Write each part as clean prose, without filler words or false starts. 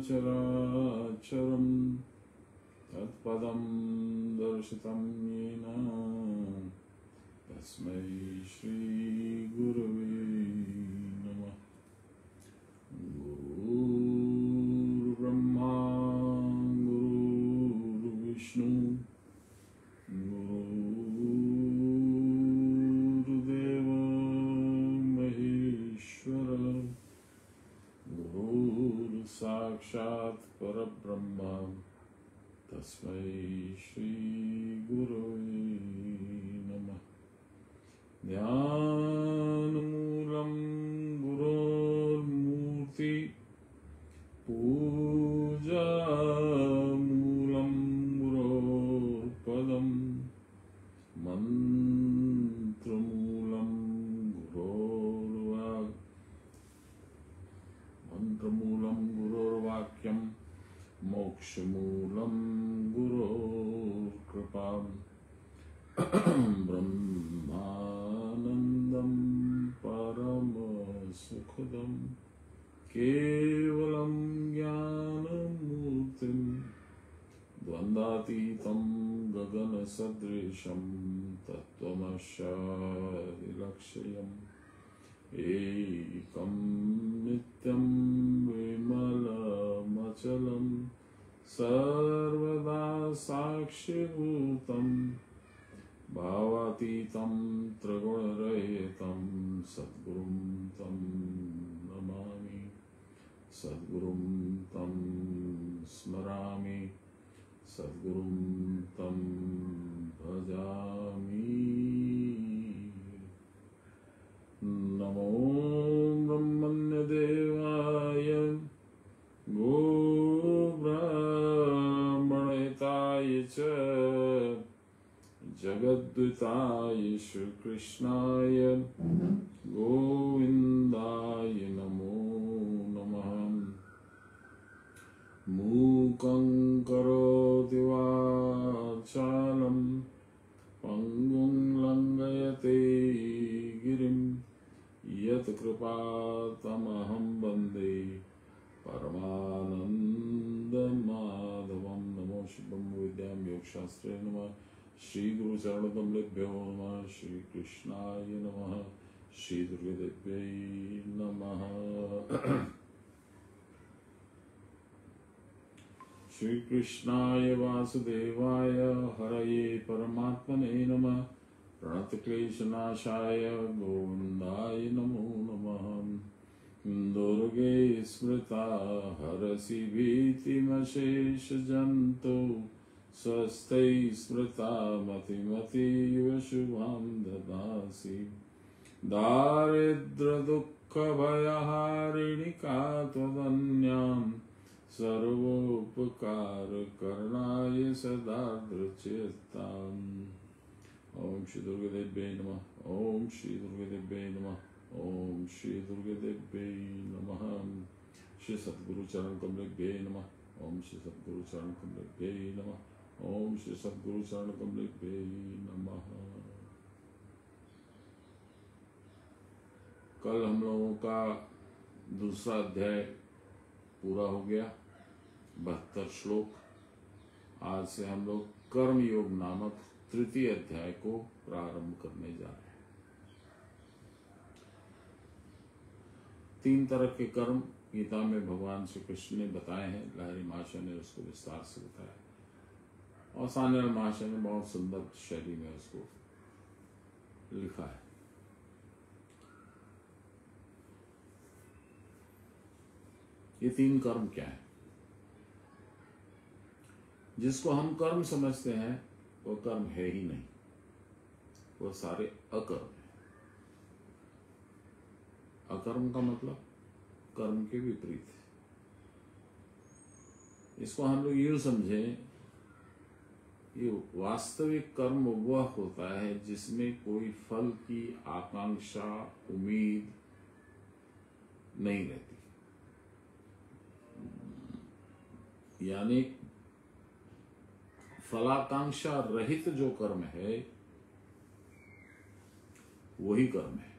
चराचरं तत्पदं दर्शितं येन तस्मै श्रीगुरवे नमः। गुरुर्ब्रह्मा गुरुर्विष्णु गुरुर्देव महेश्वर गुरुर्साक्षात् परब्रह्म तस्मै श्रीगुरवे नमः। ध्यानमूलं गुरोर्मूर्ति पूजामूलं गुरोर्पदं मन्त्रमूलं गुरोर्वाक्यं मोक्षमूलं गुरोर्कृपा ब्रह्मानन्दं परमसुखदं केवलं ज्ञानमूर्तिं द्वन्द्वातीतं गगनसदृशं तत्त्वमस्यादिलक्ष्यम् एकं नित्यं विमलमचलं सर्वदा साक्षिभूतं भावातीतं त्रिगुणरहितं सद्गुरुं तं नमामि। सद्गुरुं तं स्मरामि, सद्गुरुं तं भजामि। नमो ब्रह्मण्यदेवाय गोब्राह्मणहिताय च जगद्विताय श्रीकृष्णाय गोविन्दाय नमो नमः। मूकं करोति वाचालं पङ्गुं लङ्घयते गिरिं यत्कृपातमहं वन्दे परमानन्दमाधवं। नमो शुभं विद्यां योगशास्त्रे नमः। श्रीगुरुचरणकमलेभ्यो नमः। श्रीकृष्णाय नमः। श्रीदुर्गादेव्यै नमः। श्रीकृष्णाय वासुदेवाय हरये परमात्मने नमः। प्रणतक्लेशनाशाय गोविन्दाय नमो नमः। दुर्गे स्मृता हरसि भीतिमशेषजन्तु स्वस्ति स्मृता मतिमतीव शुभां ददासि। दारिद्र्यदुःखभयहारिणि का त्वदन्यां सर्वोपकारकरणाय सदा दृच्यताम्। ओम श्री दुर्गादेव्यै नमः। ओम श्री दुर्गादेव्यै नमः। ओम श्री दुर्गादेव्यै नमः। श्री सद्गुरु चरण कमलेभ्यै नमः। ओम श्री सद्गुरु चरण कमलेभ्यै नमः। ओम श्री सद्गुरु चरण कमलेभ्यै नमः। कल हम लोगों का दूसरा अध्याय पूरा हो गया, 72 श्लोक। आज से हम लोग कर्म योग नामक तृतीय अध्याय को प्रारंभ करने जा रहे हैं। 3 तरह के कर्म गीता में भगवान श्री कृष्ण ने बताए हैं। लहरी महाशय ने उसको विस्तार से बताया और सान्याल महाशय ने बहुत सुंदर शैली में उसको लिखा है। ये 3 कर्म क्या है? जिसको हम कर्म समझते हैं वो कर्म है ही नहीं, वो सारे अकर्म है। अकर्म का मतलब कर्म के विपरीत है। इसको हम लोग यूं समझें, ये वास्तविक कर्म वह होता है जिसमें कोई फल की आकांक्षा, उम्मीद नहीं रहती। यानी फलाकांक्षा रहित जो कर्म है वही कर्म है।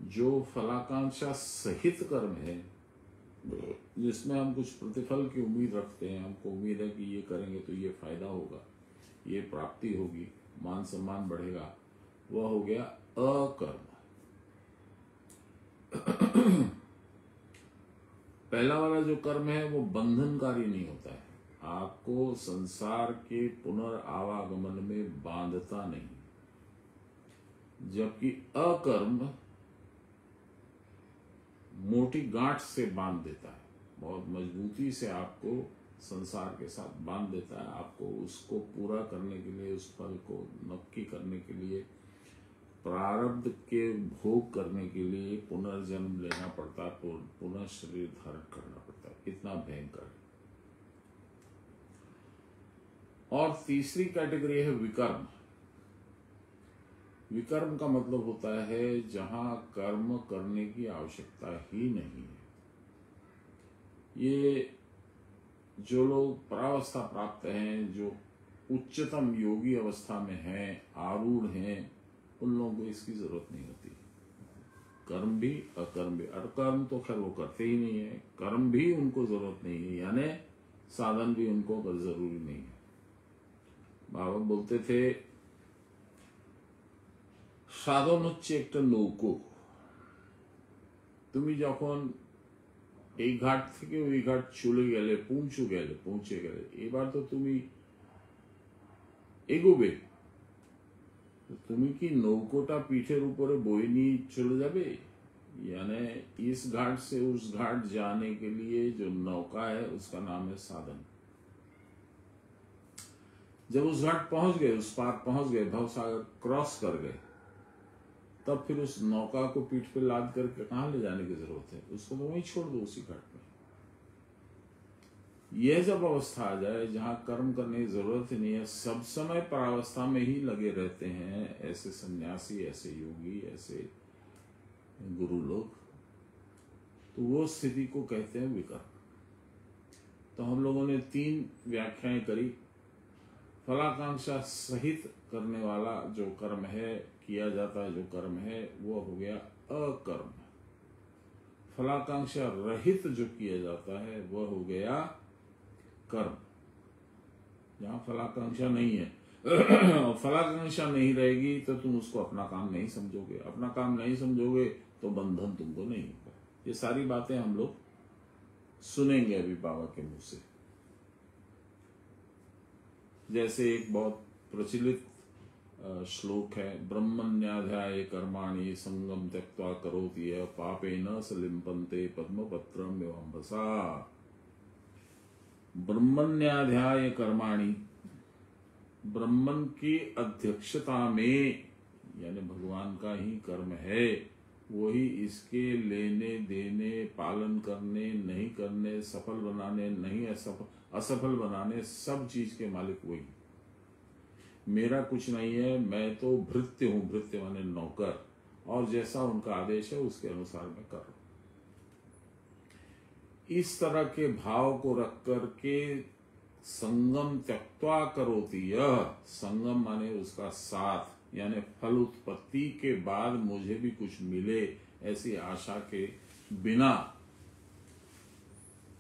जो फलाकांक्षा सहित कर्म है जिसमें हम कुछ प्रतिफल की उम्मीद रखते हैं, हमको उम्मीद है कि ये करेंगे तो ये फायदा होगा, ये प्राप्ति होगी, मान सम्मान बढ़ेगा, वह हो गया अकर्म। पहला वाला जो कर्म है वो बंधनकारी नहीं होता है, आपको संसार के पुनर्आवागमन में बांधता नहीं, जबकि अकर्म मोटी गांठ से बांध देता है, बहुत मजबूती से आपको संसार के साथ बांध देता है, आपको उसको पूरा करने के लिए, उस फल को नक्की करने के लिए, प्रारब्ध के भोग करने के लिए पुनर्जन्म लेना पड़ता है, पुनः शरीर धारण करना पड़ता है। कितना भयंकर है। और तीसरी कैटेगरी है विकर्म। विकर्म का मतलब होता है जहां कर्म करने की आवश्यकता ही नहीं है। ये जो लोग परावस्था प्राप्त हैं, जो उच्चतम योगी अवस्था में हैं, आरूढ़ हैं, उन लोगों को इसकी जरूरत नहीं होती। कर्म भी अकर्म भी, अकर्म तो खैर वो करते ही नहीं है, कर्म भी उनको जरूरत नहीं है, यानी साधन भी उनको जरूरी नहीं है। बाबा बोलते थे সাধন হচ্ছে একটা নৌকো, তুমি যখন এই ঘাট থেকে ওই ঘাট চলে গেলে, পৌঁছে গেলে, এবার তো তুমি এগোবে, তুমি কি নৌকোটা পিঠের উপরে বয়ে নিয়ে চলে যাবে? यानी इस घाट से उस घाट जाने के लिए जो नौका है उसका नाम है साधन। जब उस घाट पहुंच गए, उस पार पहुंच गए, भवसागर क्रॉस कर गए, तब फिर उस नौका को पीठ पे लाद करके कहां ले जाने की जरूरत है? उसको तो वहीं छोड़ दो, उसी घाट में। यह जब अवस्था आ जाए जहां कर्म करने की जरूरत ही नहीं है, सब समय परावस्था में ही लगे रहते हैं ऐसे सन्यासी, ऐसे योगी, ऐसे गुरु लोग, तो वो स्थिति को कहते हैं विकर्म। तो हम लोगों ने 3 व्याख्याएं करी। फलाकांक्षा सहित करने वाला जो कर्म है, किया जाता है जो कर्म है, वो हो गया अकर्म। फलाकांक्षा रहित जो किया जाता है वह हो गया कर्म। जहां फलाकांक्षा नहीं है फलाकांक्षा नहीं रहेगी तो तुम उसको अपना काम नहीं समझोगे, अपना काम नहीं समझोगे तो बंधन तुमको नहीं होगा। ये सारी बातें हम लोग सुनेंगे अभी बाबा के मुंह से। जैसे एक बहुत प्रचलित श्लोक है, ब्रह्मण्याध्याय कर्माणि संगम त्यक्त्वा करोति यः पापेन स लिम्पन्ते पद्मपत्रम एवंबसा। ब्रह्मण्याध्याय कर्माणि, ब्रह्मन की अध्यक्षता में, यानी भगवान का ही कर्म है, वही इसके लेने देने, पालन करने, नहीं करने, सफल बनाने, नहीं असफल बनाने, सब चीज के मालिक वही। मेरा कुछ नहीं है, मैं तो भृत्य हूं, भृत्य माने नौकर, और जैसा उनका आदेश है उसके अनुसार मैं कर रहा हूं। इस तरह के भाव को रख कर के संगम त्यक्त्वा करोति यः, संगम माने उसका साथ, यानी फल उत्पत्ति के बाद मुझे भी कुछ मिले ऐसी आशा के बिना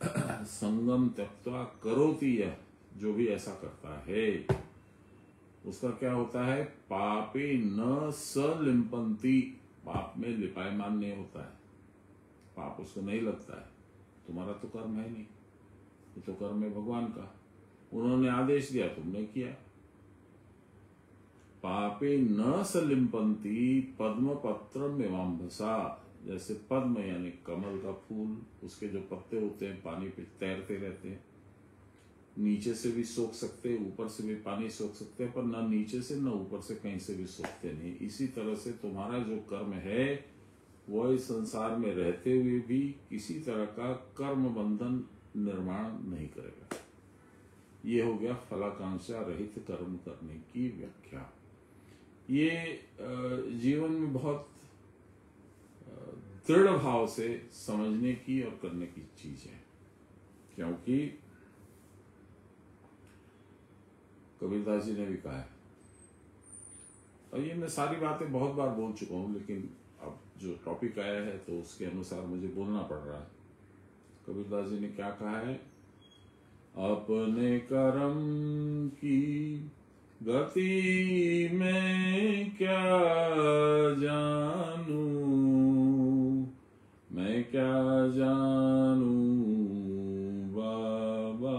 संगम त्यक्त्वा करोति यः, जो भी ऐसा करता है उसका क्या होता है? पापे न सलिम्पन्ति, पाप में लिपायमान नहीं होता है, पाप उसको नहीं लगता है। तुम्हारा तो कर्म है नहीं, ये तो कर्म है भगवान का, उन्होंने आदेश दिया, तुमने किया। पापे न सलिम्पन्ति पद्म पत्रम एवंबसा, जैसे पद्म यानी कमल का फूल, उसके जो पत्ते होते हैं पानी पे तैरते रहते हैं, नीचे से भी सोख सकते, ऊपर से भी पानी सोख सकते हैं, पर न नीचे से न ऊपर से कहीं से भी सोखते नहीं। इसी तरह से तुम्हारा जो कर्म है वह इस संसार में रहते हुए भी किसी तरह का कर्म बंधन निर्माण नहीं करेगा। ये हो गया फलाकांक्षा रहित कर्म करने की व्याख्या। ये जीवन में बहुत दृढ़ भाव से समझने की और करने की चीज है, क्योंकि कबीरदास जी ने भी कहा है, और ये मैं सारी बातें बहुत बार बोल चुका हूं, लेकिन अब जो टॉपिक आया है तो उसके अनुसार मुझे बोलना पड़ रहा है। कबीरदास जी ने क्या कहा है? अपने कर्म की गति में क्या जानूं, मैं क्या जानूं बाबा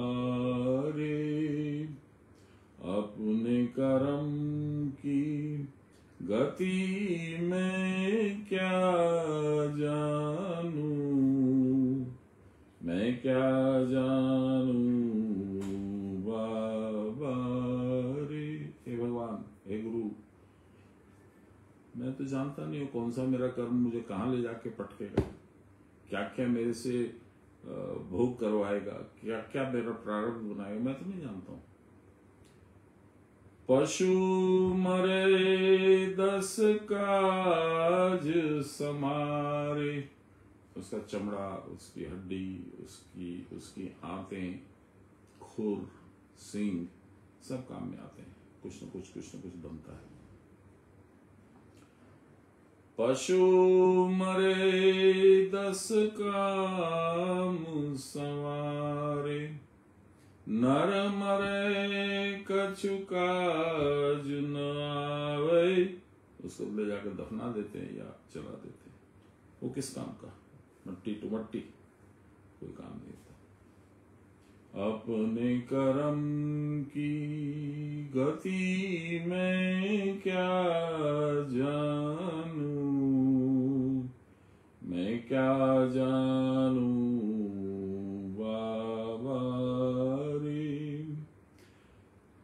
रे। अपने कर्म की गति में क्या जानूं, मैं क्या जानूं बाबा रे। हे भगवान, हे गुरु, मैं तो जानता नहीं हूँ कौन सा मेरा कर्म मुझे कहाँ ले जाके पटकेगा, क्या क्या मेरे से भोग करवाएगा, क्या क्या मेरा प्रारब्ध बनाएगा, मैं तो नहीं जानता हूँ। पशु मरे 10 काज समारे, उसका चमड़ा, उसकी हड्डी, उसकी आंतें, खुर, सींग सब काम में आते हैं, कुछ न कुछ बनता है। पशु मरे 10 काम संवारे, नर मरे कछु काज न आवे। उसको ले जाकर दफना देते हैं या चला देते हैं, वो किस काम का? मट्टी टू मट्टी, कोई काम नहीं होता। अपने कर्म की गति में क्या जानूं, मैं क्या जानूं बाबा रे।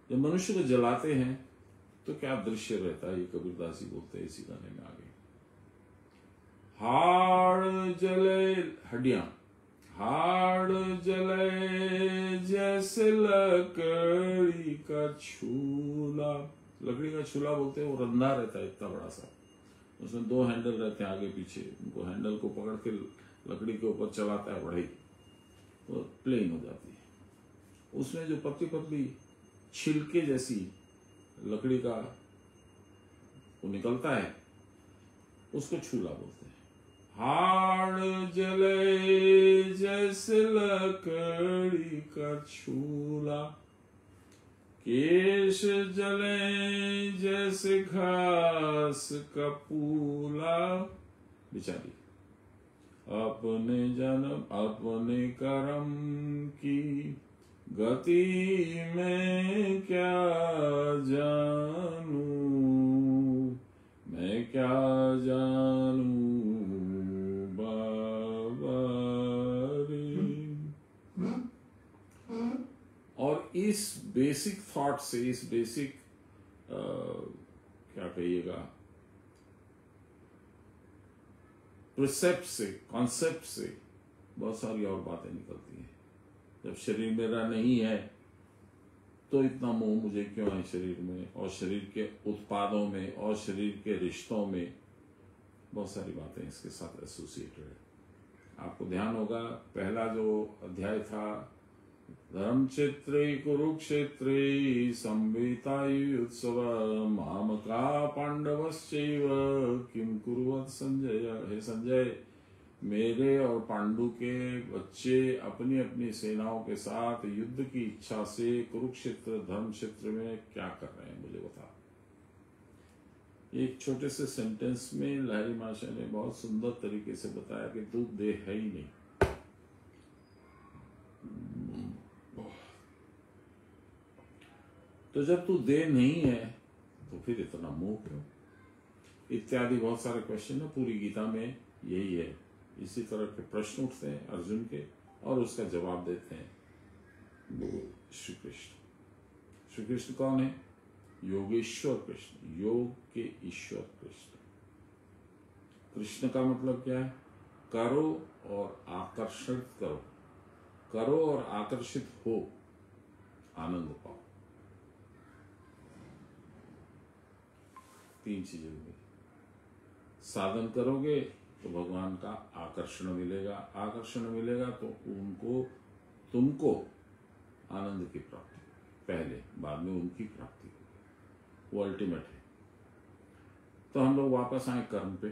जब मनुष्य को जलाते हैं तो क्या दृश्य रहता है, ये कबीरदास जी बोलते हैं इसी गाने में आगे। हाड़ जले, हड्डियां, हाड़ जले जैसे लकड़ी का छूला। लकड़ी का छूला बोलते हैं, वो रंधा रहता है इतना बड़ा सा, उसमें 2 हैंडल रहते हैं आगे पीछे, उनको हैंडल को पकड़ के लकड़ी के ऊपर चलाता है बढ़ई, तो प्लेन हो जाती है। उसमें जो पतली पतली छिलके जैसी लकड़ी का वो निकलता है, उसको छूला बोलते हैं। हाड़ जले जैसे लकड़ी का छूला, केश जले जैसे घास का पूला। बेचारी अपने जन्म अपने कर्म की गति में क्या जानूं, मैं क्या जानूं बाबा रे। और इस बेसिक थॉट से, इस बेसिक क्या कहिएगा, प्रिसेप्ट से, कॉन्सेप्ट से बहुत सारी और बातें निकलती हैं। जब शरीर मेरा नहीं है तो इतना मोह मुझे क्यों है शरीर में, और शरीर के उत्पादों में, और शरीर के रिश्तों में, बहुत सारी बातें इसके साथ एसोसिएटेड है। आपको ध्यान होगा पहला जो अध्याय था, धर्मक्षेत्रे कुरुक्षेत्रे संवेतायुत्सव मामका पांडवश्चैव किम कुर्वत संजय। हे संजय, मेरे और पांडु के बच्चे अपनी अपनी सेनाओं के साथ युद्ध की इच्छा से कुरुक्षेत्र धर्म क्षेत्र में क्या कर रहे हैं, मुझे बता। एक छोटे से सेंटेंस में लहरी माशा ने बहुत सुंदर तरीके से बताया कि तू देह है ही नहीं। तो जब तू देह नहीं है तो फिर इतना मोह क्यों, इत्यादि बहुत सारे क्वेश्चन है पूरी गीता में, यही है। इसी तरह के प्रश्न उठते हैं अर्जुन के, और उसका जवाब देते हैं श्री कृष्ण। श्री कृष्ण कौन है? योगेश्वर कृष्ण, योग के ईश्वर कृष्ण। कृष्ण का मतलब क्या है? करो और आकर्षित करो, करो और आकर्षित हो, आनंद पाओ। 3 चीजें होंगी। साधन करोगे तो भगवान का आकर्षण मिलेगा, आकर्षण मिलेगा तो तुमको आनंद की प्राप्ति पहले, बाद में उनकी प्राप्ति होगी, वो अल्टीमेट है। तो हम लोग वापस आए कर्म पे।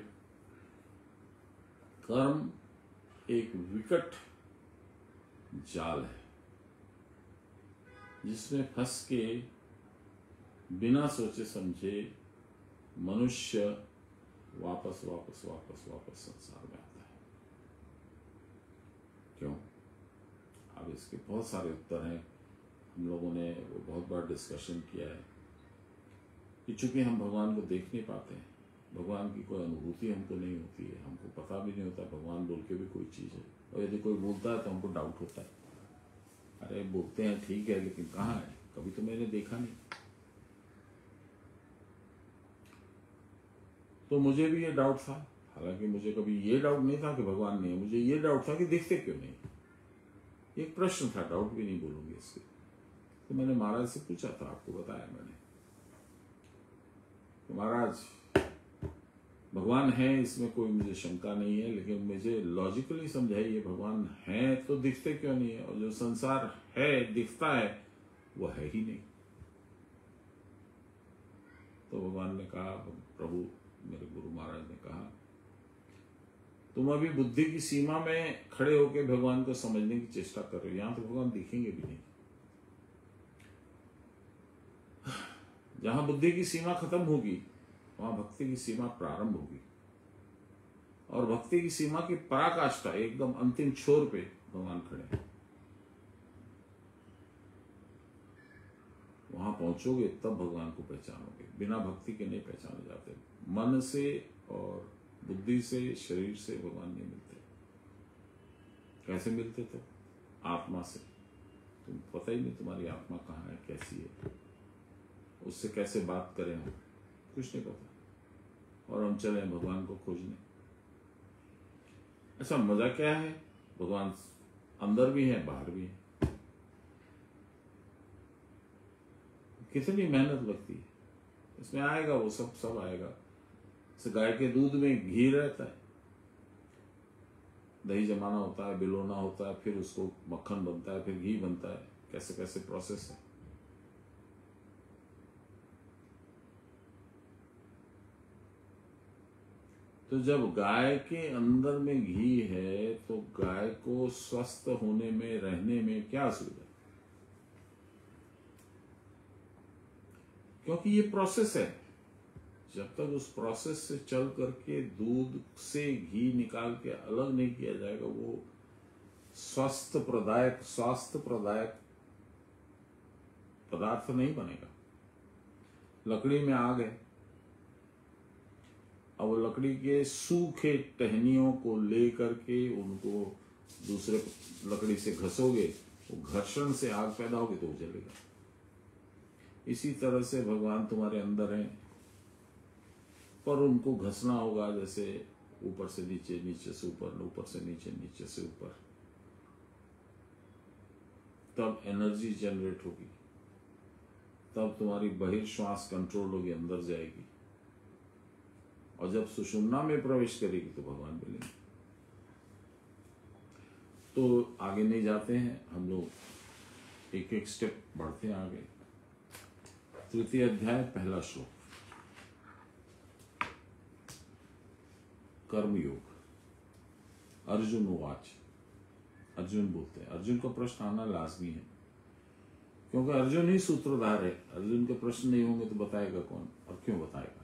कर्म एक विकट जाल है जिसमें फंस के बिना सोचे समझे मनुष्य वापस वापस वापस वापस संसार में आता है। क्यों? अब इसके बहुत सारे उत्तर हैं। हम लोगों ने वो बहुत बार डिस्कशन किया है कि चूंकि हम भगवान को देख नहीं पाते हैं, भगवान की कोई अनुभूति हमको नहीं होती है, हमको पता भी नहीं होता भगवान बोल के भी कोई चीज़ है, और यदि कोई बोलता है तो हमको डाउट होता है, अरे बोलते हैं ठीक है लेकिन कहाँ है, कभी तो मैंने देखा नहीं। तो मुझे भी ये डाउट था, हालांकि मुझे कभी ये डाउट नहीं था कि भगवान नहीं है, मुझे ये डाउट था कि दिखते क्यों नहीं। एक प्रश्न था, डाउट भी नहीं बोलूंगी इसके। तो मैंने महाराज से पूछा था, आपको बताया मैंने, तो महाराज भगवान है इसमें कोई मुझे शंका नहीं है, लेकिन मुझे लॉजिकली समझाइए भगवान है तो दिखते क्यों नहीं है, और जो संसार है दिखता है वो है ही नहीं। तो भगवान ने कहा, प्रभु मेरे गुरु महाराज ने कहा, तुम अभी बुद्धि की सीमा में खड़े होकर भगवान को समझने की चेष्टा कर रहे हो, यहां तो भगवान दिखेंगे भी नहीं। जहां बुद्धि की सीमा खत्म होगी वहां भक्ति की सीमा प्रारंभ होगी, और भक्ति की सीमा की पराकाष्ठा एकदम अंतिम छोर पे भगवान खड़े हैं। वहां पहुंचोगे तब भगवान को पहचानोगे, बिना भक्ति के नहीं पहचाने जाते। मन से और बुद्धि से, शरीर से भगवान नहीं मिलते। कैसे मिलते? तो आत्मा से। तुम पता ही नहीं तुम्हारी आत्मा कहाँ है, कैसी है, उससे कैसे बात करें हम, कुछ नहीं पता, और हम चले भगवान को खोजने। अच्छा, मजा क्या है, भगवान अंदर भी है बाहर भी है। कितनी मेहनत लगती है इसमें, आएगा वो सब आएगा। जैसे गाय के दूध में घी रहता है, दही जमाना होता है, बिलोना होता है, फिर उसको मक्खन बनता है, फिर घी बनता है, कैसे कैसे प्रोसेस है। तो जब गाय के अंदर में घी है तो गाय को स्वस्थ होने में, रहने में क्या असुविधा? क्योंकि ये प्रोसेस है। जब तक उस प्रोसेस से चल करके दूध से घी निकाल के अलग नहीं किया जाएगा, वो स्वास्थ्य प्रदायक पदार्थ नहीं बनेगा। लकड़ी में आग है, अब वो लकड़ी के सूखे टहनियों को लेकर के उनको दूसरे लकड़ी से घसोगे, वो घर्षण से आग पैदा होगी तो वो जलेगा। इसी तरह से भगवान तुम्हारे अंदर हैं, पर उनको घसना होगा, जैसे ऊपर से नीचे, नीचे से ऊपर, ऊपर से नीचे, नीचे से ऊपर, तब एनर्जी जनरेट होगी, तब तुम्हारी बहिर्श्वास कंट्रोल होगी, अंदर जाएगी, और जब सुषुम्ना में प्रवेश करेगी तो भगवान मिलेंगे। तो आगे नहीं जाते हैं हम लोग, एक एक स्टेप बढ़ते हैं आगे। तृतीय अध्याय, पहला श्लोक, कर्मयोग। अर्जुन उवाच, अर्जुन बोलते हैं। अर्जुन का प्रश्न आना लाजमी है, क्योंकि अर्जुन ही सूत्रधार है। अर्जुन के प्रश्न नहीं होंगे तो बताएगा कौन, और क्यों बताएगा?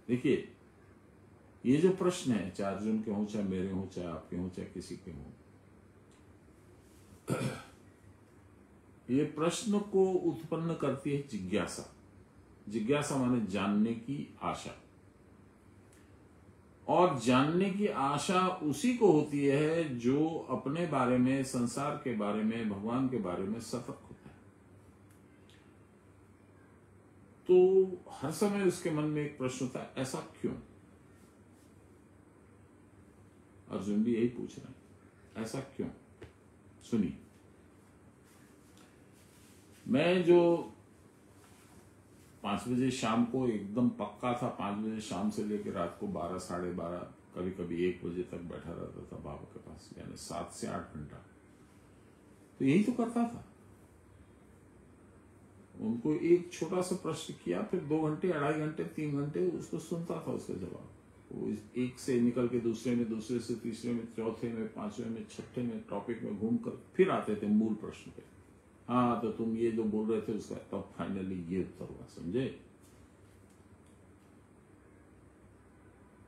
देखिए, ये जो प्रश्न है, चाहे अर्जुन के हों, चाहे मेरे हों, चाहे आपके हों, चाहे किसी के हों, ये प्रश्न को उत्पन्न करती है जिज्ञासा। जिज्ञासा माने जानने की आशा, और जानने की आशा उसी को होती है जो अपने बारे में, संसार के बारे में, भगवान के बारे में सतर्क होता है। तो हर समय उसके मन में एक प्रश्न होता है, ऐसा क्यों? अर्जुन भी यही पूछ रहे हैं, ऐसा क्यों? सुनिए, मैं जो 5 बजे शाम को एकदम पक्का था, 5 बजे शाम से लेकर रात को 12, साढ़े 12, कभी कभी 1 बजे तक बैठा रहता था बाबा के पास, यानी 7 से 8 घंटा। तो यही तो करता था। उनको एक छोटा सा प्रश्न किया, फिर 2 घंटे, 2.5 घंटे, 3 घंटे उसको सुनता था, उसका जवाब। वो एक से निकल के दूसरे में, दूसरे से तीसरे में, चौथे में, पांचवें में, छठे में टॉपिक में घूम कर फिर आते थे मूल प्रश्न पे। हाँ तो तुम ये जो बोल रहे थे उसका तब फाइनली ये उत्तर हुआ, समझे।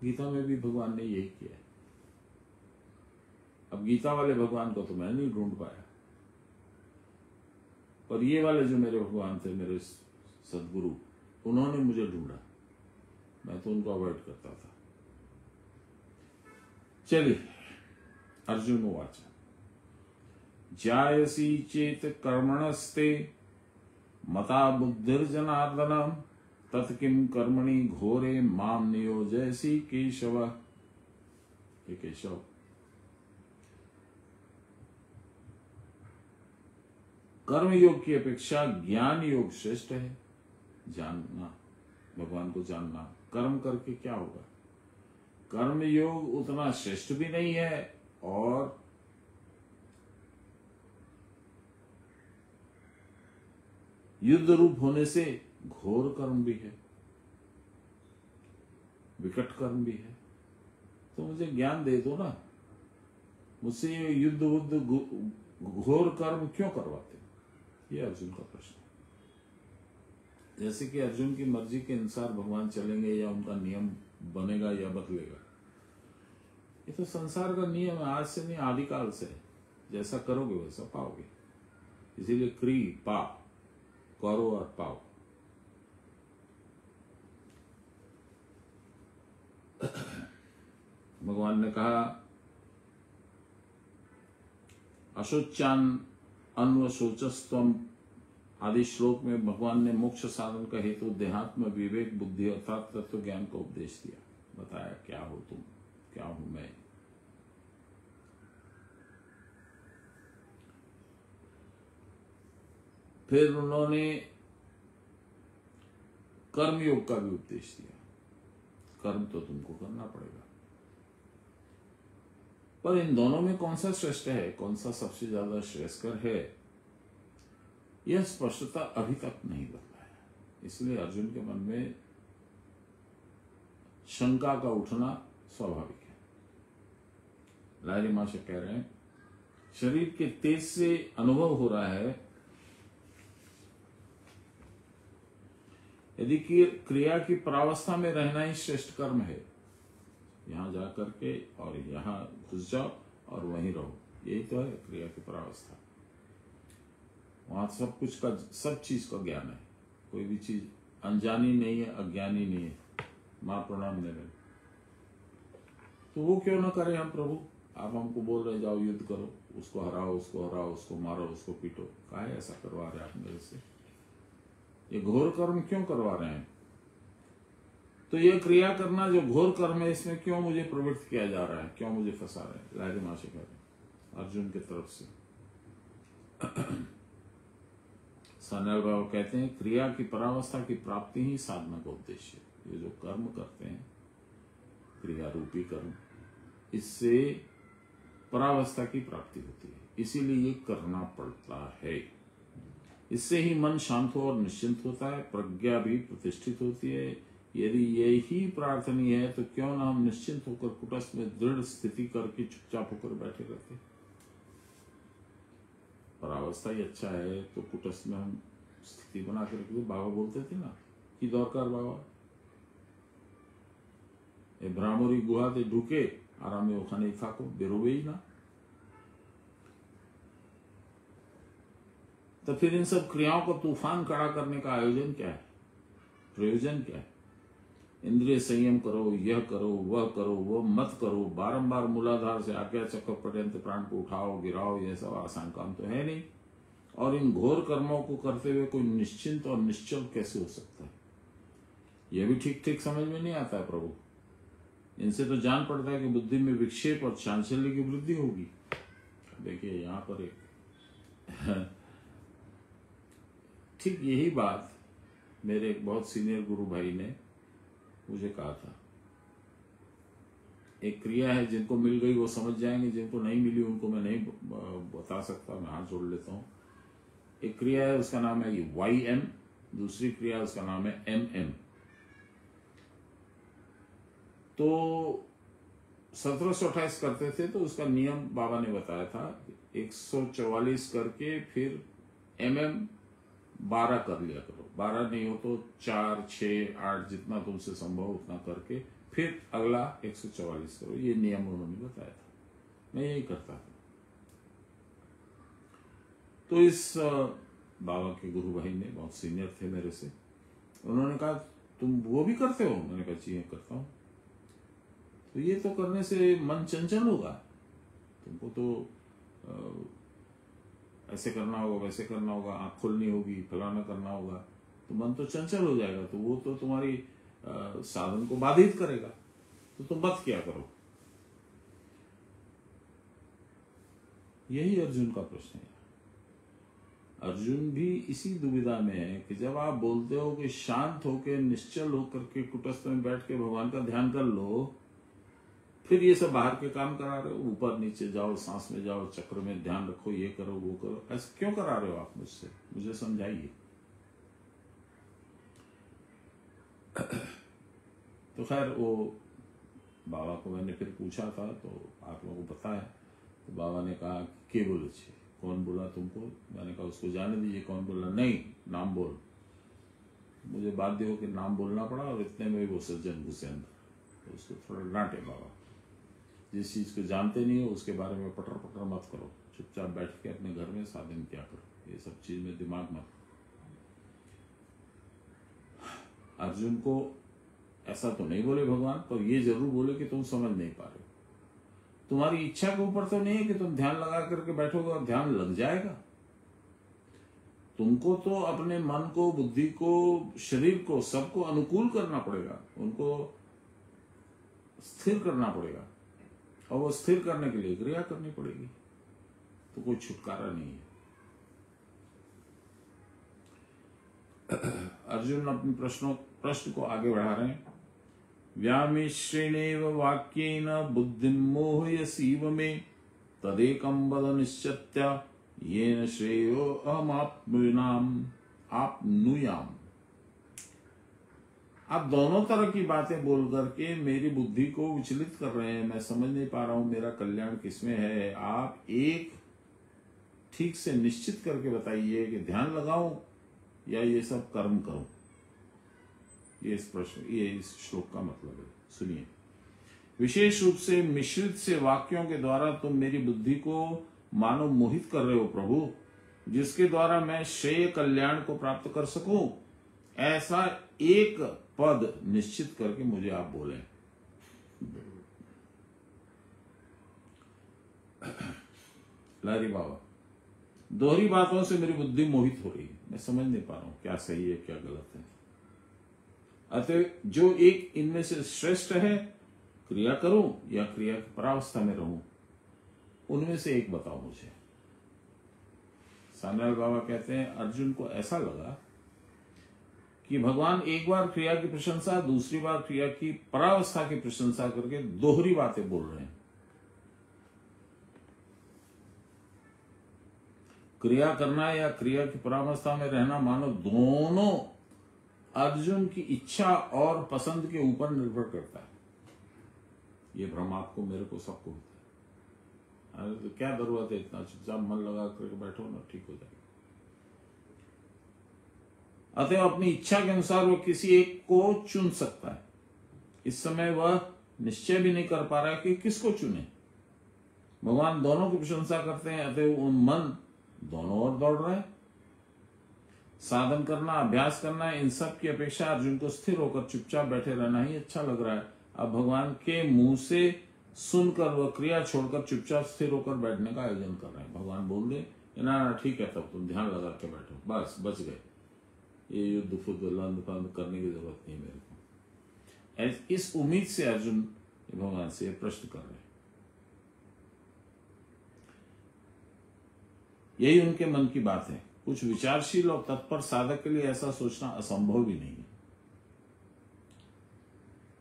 गीता में भी भगवान ने यही किया। अब गीता वाले भगवान को तो मैं नहीं ढूंढ पाया, पर ये वाले जो मेरे भगवान थे, मेरे सदगुरु, उन्होंने मुझे ढूंढा। मैं तो उनको अवॉइड करता था। चलिए, अर्जुन उवाच जायसी चेत कर्मणस्ते मता बुद्धिर्जनार्दन तत्किं कर्मणि घोरे माम नियोजयसि केशव। हे केशव, कर्म योग की अपेक्षा ज्ञान योग श्रेष्ठ है। जानना, भगवान को जानना। कर्म करके क्या होगा? कर्म योग उतना श्रेष्ठ भी नहीं है और युद्ध रूप होने से घोर कर्म भी है, विकट कर्म भी है। तो मुझे ज्ञान दे दो ना, मुझसे ये युद्ध बुद्ध घोर कर्म क्यों करवाते? ये अर्जुन का प्रश्न है। जैसे कि अर्जुन की मर्जी के अनुसार भगवान चलेंगे या उनका नियम बनेगा या बदलेगा, ये तो संसार का नियम है। आज से नहीं, आदिकाल से। जैसा करोगे वैसा पाओगे। इसीलिए क्री पा, करो और पाओ। भगवान ने कहा अशोचान अन्वशोचस्तम आदि श्लोक में भगवान ने मोक्ष साधन का हेतु देहात्म विवेक बुद्धि अर्थात तत्व ज्ञान का उपदेश दिया। बताया क्या हो तुम, क्या हूं मैं। फिर उन्होंने कर्म योग का भी उपदेश दिया। कर्म तो तुमको करना पड़ेगा, पर इन दोनों में कौन सा श्रेष्ठ है, कौन सा सबसे ज्यादा श्रेयस्कर है, यह स्पष्टता अभी तक नहीं बताया। इसलिए अर्जुन के मन में शंका का उठना स्वाभाविक है। लाहिरी माशा कह रहे हैं शरीर के तेज से अनुभव हो रहा है यदि कि क्रिया की परावस्था में रहना ही श्रेष्ठ कर्म है। यहां जाकर के और यहां घुस जाओ और वहीं रहो, यही तो है क्रिया की परावस्था। वहां सब कुछ का, सब चीज का ज्ञान है। कोई भी चीज अनजानी नहीं है, अज्ञानी नहीं है। मां प्रणाम दे रहे, तो वो क्यों ना करें हम प्रभु। आप हमको बोल रहे जाओ युद्ध करो, उसको हराओ, उसको हराओ, उसको मारो, उसको पीटो। काहे ऐसा करवा रहे आप मेरे से? ये घोर कर्म क्यों करवा रहे हैं? तो ये क्रिया करना जो घोर कर्म है, इसमें क्यों मुझे प्रवृत्त किया जा रहा है, क्यों मुझे फंसा रहे हैं? लाहिरी माशा कह रहे अर्जुन की तरफ से। सान्याल बाबा कहते हैं क्रिया की परावस्था की प्राप्ति ही साधना का उद्देश्य है। ये जो कर्म करते हैं, क्रिया रूपी कर्म, इससे परावस्था की प्राप्ति होती है, इसीलिए ये करना पड़ता है। इससे ही मन शांत हो और निश्चिंत होता है, प्रज्ञा भी प्रतिष्ठित होती है। यदि यही प्रार्थनीय है तो क्यों ना हम निश्चिंत होकर कुटस्थ में दृढ़ स्थिति करके चुपचाप होकर बैठे रहते। परावस्था ही अच्छा है तो कुटस्थ में हम स्थिति बना के रखते। बाबा बोलते थे ना कि दौरकार बाबा ए भ्रामरी गुहा ते ढूके आरामे ओखाने थाको बेरोबे ही ना। तो फिर इन सब क्रियाओं को तूफान खड़ा करने का आयोजन क्या है, प्रयोजन क्या है? इंद्रिय संयम करो, यह करो, वह करो, वह मत करो, बारंबार मूलाधार से आज्ञा चक्र पर्यंत प्राण को उठाओ गिराओ, यह सब आसान काम तो है नहीं। और इन घोर कर्मों को करते हुए कोई निश्चिंत और निश्चल कैसे हो सकता है? यह भी ठीक ठीक समझ में नहीं आता है प्रभु। इनसे तो जान पड़ता है कि बुद्धि में विक्षेप और चांचल्य की वृद्धि होगी। देखिए यहां पर एक ठीक यही बात मेरे एक बहुत सीनियर गुरु भाई ने मुझे कहा था। एक क्रिया है, जिनको मिल गई वो समझ जाएंगे, जिनको नहीं मिली उनको मैं नहीं बता सकता, मैं हाथ जोड़ लेता हूं। एक क्रिया है उसका नाम है YM, दूसरी क्रिया उसका नाम है MM। तो 1728 करते थे तो उसका नियम बाबा ने बताया था 144 करके फिर mm 12 कर लिया करो, 12 नहीं हो तो 4, 6, 8 जितना तुमसे संभव उतना करके फिर अगला 144 करो। ये नियम उन्होंने बताया था, मैं यही करता था। तो इस बाबा के गुरु भाई ने, बहुत सीनियर थे मेरे से, उन्होंने कहा तुम वो भी करते हो? मैंने कहा जी करता हूँ। तो ये तो करने से मन चंचल होगा, तुमको तो ऐसे करना होगा, वैसे करना होगा, आंख खोलनी होगी, फलाना करना होगा, तो मन तो चंचल हो जाएगा, तो वो तो तुम्हारी साधन को बाधित करेगा, तो तुम मत क्या करो। यही अर्जुन का प्रश्न है। अर्जुन भी इसी दुविधा में है कि जब आप बोलते हो कि शांत होकर निश्चल होकर के कुटस्थ में बैठ के भगवान का ध्यान कर लो, फिर ये सब बाहर के काम करा रहे हो, ऊपर नीचे जाओ, सांस में जाओ, चक्र में ध्यान रखो, ये करो वो करो, ऐसा क्यों करा रहे हो आप मुझसे? मुझे समझाइए। तो खैर वो बाबा को मैंने फिर पूछा था, तो आप लोगों को पता है, तो बाबा ने कहा के बोले छे, कौन बोला तुमको? मैंने कहा उसको जाने दीजिए कौन बोला। नहीं, नाम बोल। मुझे बाध्य हो कि नाम बोलना पड़ा, और इतने में वो सज्जन घुसे अंदर, तो उसको थोड़ा डांटे बाबा, जिस चीज को जानते नहीं हो उसके बारे में पटर पटर मत करो, चुपचाप बैठ के अपने घर में साधन क्या करो, ये सब चीज में दिमाग मत। अर्जुन को ऐसा तो नहीं बोले भगवान, पर ये जरूर बोले कि तुम समझ नहीं पा रहे हो, तुम्हारी इच्छा के ऊपर तो नहीं है कि तुम ध्यान लगा करके बैठोगे और ध्यान लग जाएगा। तुमको तो अपने मन को, बुद्धि को, शरीर को, सबको अनुकूल करना पड़ेगा, उनको स्थिर करना पड़ेगा, और वो स्थिर करने के लिए क्रिया करनी पड़ेगी, तो कोई छुटकारा नहीं है। अर्जुन अपने प्रश्न को आगे बढ़ा रहे हैं। व्यामिश्रेणेव वाक्येन बुद्धिं मोहयसीव मे तदेकं वद निश्चित्य येन श्रेयो अहमाप्नुयाम्। आप दोनों तरह की बातें बोल करके मेरी बुद्धि को विचलित कर रहे हैं, मैं समझ नहीं पा रहा हूं मेरा कल्याण किसमें है। आप एक ठीक से निश्चित करके बताइए कि ध्यान लगाऊं या ये सब कर्म करूं। ये इस प्रश्न, ये इस श्लोक का मतलब है। सुनिए, विशेष रूप से मिश्रित से वाक्यों के द्वारा तुम मेरी बुद्धि को मानो मोहित कर रहे हो प्रभु, जिसके द्वारा मैं श्रेय कल्याण को प्राप्त कर सकूं। ऐसा एक पद निश्चित करके मुझे आप बोलें। लहरी बाबा, दोहरी बातों से मेरी बुद्धि मोहित हो रही है, मैं समझ नहीं पा रहा हूं क्या सही है क्या गलत है। अतः जो एक इनमें से श्रेष्ठ है, क्रिया करूं या क्रिया की परावस्था में रहूं, उनमें से एक बताओ मुझे। सान्याल बाबा कहते हैं अर्जुन को ऐसा लगा कि भगवान एक बार क्रिया की प्रशंसा, दूसरी बार क्रिया की परावस्था की प्रशंसा करके दोहरी बातें बोल रहे हैं। क्रिया करना या क्रिया की परावस्था में रहना मानो दोनों अर्जुन की इच्छा और पसंद के ऊपर निर्भर करता है। ये भ्रम आपको, मेरे को, सबको होता है। अरे तो क्या जरूरत है इतना, चुपचाप मन लगा करके बैठो ना, ठीक हो जाएगा। अतः अपनी इच्छा के अनुसार वो किसी एक को चुन सकता है। इस समय वह निश्चय भी नहीं कर पा रहा है कि किसको चुने। भगवान दोनों की प्रशंसा करते हैं, अतः उन मन दोनों ओर दौड़ रहे हैं। साधन करना, अभ्यास करना, इन सब की अपेक्षा अर्जुन को स्थिर होकर चुपचाप बैठे रहना ही अच्छा लग रहा है। अब भगवान के मुंह से सुनकर वह क्रिया छोड़कर चुपचाप स्थिर होकर बैठने का आयोजन कर रहे हैं। भगवान बोल दे ना ठीक है, तब तुम ध्यान लगा के बैठो, बस बच गए। ये युद्ध फुद्ध लंद फंद करने की जरूरत नहीं मेरे को। इस उम्मीद से अर्जुन भगवान से प्रश्न कर रहे हैं। यही उनके मन की बात है। कुछ विचारशील और तत्पर साधक के लिए ऐसा सोचना असंभव भी नहीं है।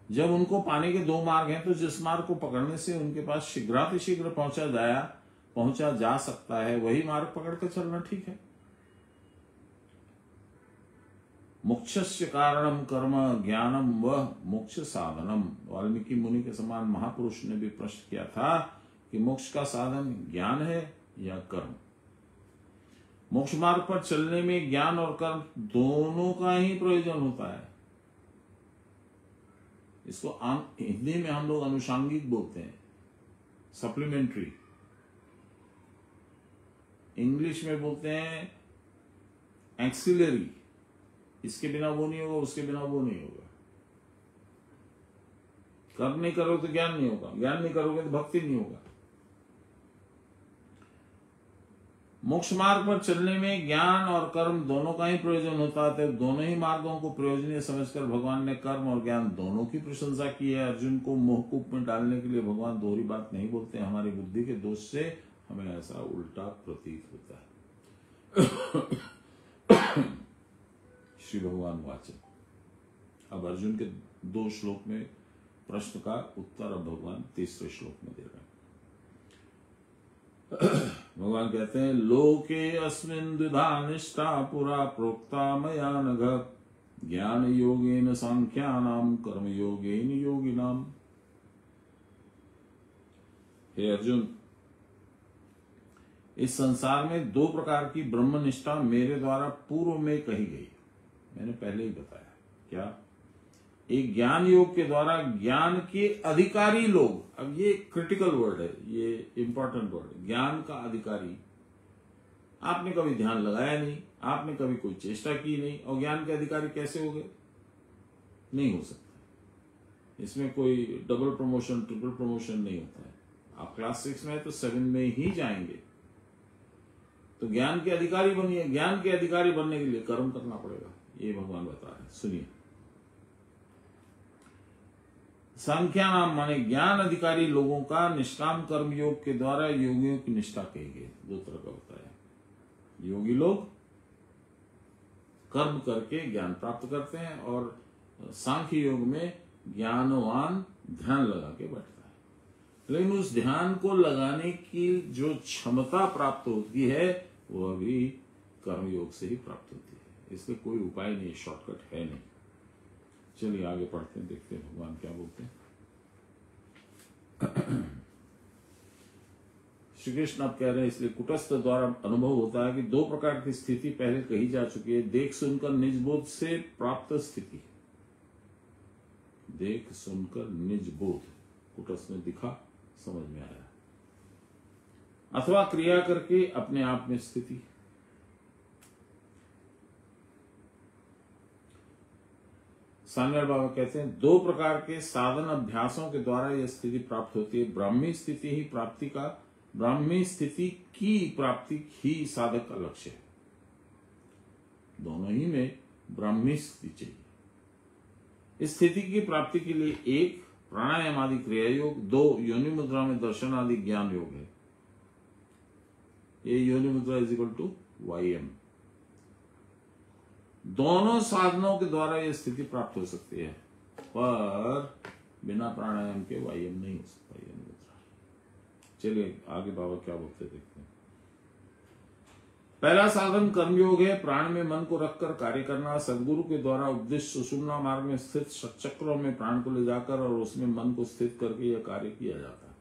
जब उनको पाने के दो मार्ग हैं, तो जिस मार्ग को पकड़ने से उनके पास शीघ्रातिशीघ्र पहुंचा जा सकता है, वही मार्ग पकड़ कर चलना ठीक है। मोक्षस्य कारणम कर्म ज्ञानम व मोक्ष साधनम। वाल्मीकि मुनि के समान महापुरुष ने भी प्रश्न किया था कि मोक्ष का साधन ज्ञान है या कर्म। मोक्ष मार्ग पर चलने में ज्ञान और कर्म दोनों का ही प्रयोजन होता है। इसको हिंदी में हम लोग अनुषांगिक बोलते हैं, सप्लीमेंट्री। इंग्लिश में बोलते हैं एक्सिलरी। इसके बिना वो नहीं होगा, उसके बिना वो नहीं होगा। कर्म नहीं करोगे तो ज्ञान नहीं होगा, ज्ञान नहीं करोगे तो भक्ति नहीं होगा। मोक्ष मार्ग पर चलने में ज्ञान और कर्म दोनों का ही प्रयोजन होता है। दोनों ही मार्गों को प्रयोजनीय समझकर भगवान ने कर्म और ज्ञान दोनों की प्रशंसा की है। अर्जुन को मोहकूप में डालने के लिए भगवान दोहरी बात नहीं बोलते। हमारी बुद्धि के दोष से हमें ऐसा उल्टा प्रतीत होता है। श्री भगवान वाचन। अब अर्जुन के 2 श्लोक में प्रश्न का उत्तर अब भगवान 3रे श्लोक में दे रहे हैं। भगवान कहते हैं, लोके अस्मिन् द्विधा निष्ठा पुरा प्रोक्ता मया नघ, ज्ञान योगेन सांख्यानाम कर्म योगेन योगिनाम। हे अर्जुन, इस संसार में 2 प्रकार की ब्रह्मनिष्ठा मेरे द्वारा पूर्व में कही गई। मैंने पहले ही बताया। क्या? एक ज्ञान योग के द्वारा ज्ञान के अधिकारी लोग। अब ये क्रिटिकल वर्ड है, ये इंपॉर्टेंट वर्ड। ज्ञान का अधिकारी। आपने कभी ध्यान लगाया नहीं, आपने कभी कोई चेष्टा की नहीं, और ज्ञान के अधिकारी कैसे हो गए? नहीं हो सकता। इसमें कोई डबल प्रमोशन, ट्रिपल प्रमोशन नहीं होता है। आप क्लास 6 में तो 7 में ही जाएंगे। तो ज्ञान के अधिकारी बनिए। ज्ञान के अधिकारी बनने के लिए कर्म करना पड़ेगा, ये भगवान बता रहे हैं। सुनिए, संख्या नाम माने ज्ञान अधिकारी लोगों का निष्काम कर्म योग के द्वारा योगियों की निष्ठा कही गई। 2 तरह का होता है। योगी लोग कर्म करके ज्ञान प्राप्त करते हैं, और सांख्य योग में ज्ञानवान ध्यान लगा के बैठता है। लेकिन उस ध्यान को लगाने की जो क्षमता प्राप्त होती है वो अभी कर्मयोग से ही प्राप्त होती है। इसमें कोई उपाय नहीं, शॉर्टकट है नहीं। चलिए आगे पढ़ते हैं, देखते हैं भगवान क्या बोलते हैं। श्री कृष्ण अब कह रहे हैं, इसलिए कुटस्थ द्वारा अनुभव होता है कि 2 प्रकार की स्थिति पहले कही जा चुकी है। देख सुनकर निज बोध से प्राप्त स्थिति। देख सुनकर निज बोध, कुटस्थ में दिखा, समझ में आया। अथवा क्रिया करके अपने आप में स्थिति। सान्याल बाबा कहते हैं, 2 प्रकार के साधन अभ्यासों के द्वारा यह स्थिति प्राप्त होती है। ब्राह्मी स्थिति की प्राप्ति ही साधक का लक्ष्य है। दोनों ही में ब्राह्मी स्थिति चाहिए। इस स्थिति की प्राप्ति के लिए 1 प्राणायाम आदि क्रिया योग, 2 योनि मुद्रा में दर्शन आदि ज्ञान योग है। ये योनि मुद्रा =YM। दोनों साधनों के द्वारा यह स्थिति प्राप्त हो सकती है, पर बिना प्राणायाम के YM नहीं हो सकता। योनि मुद्रा। चलिए आगे बाबा क्या बोलते देखते हैं। पहला साधन कर्मयोग है। प्राण में मन को रखकर कार्य करना। सदगुरु के द्वारा उपदेश सुषुम्ना मार्ग में स्थित चक्रों में प्राण को ले जाकर और उसमें मन को स्थित करके यह कार्य किया जाता है।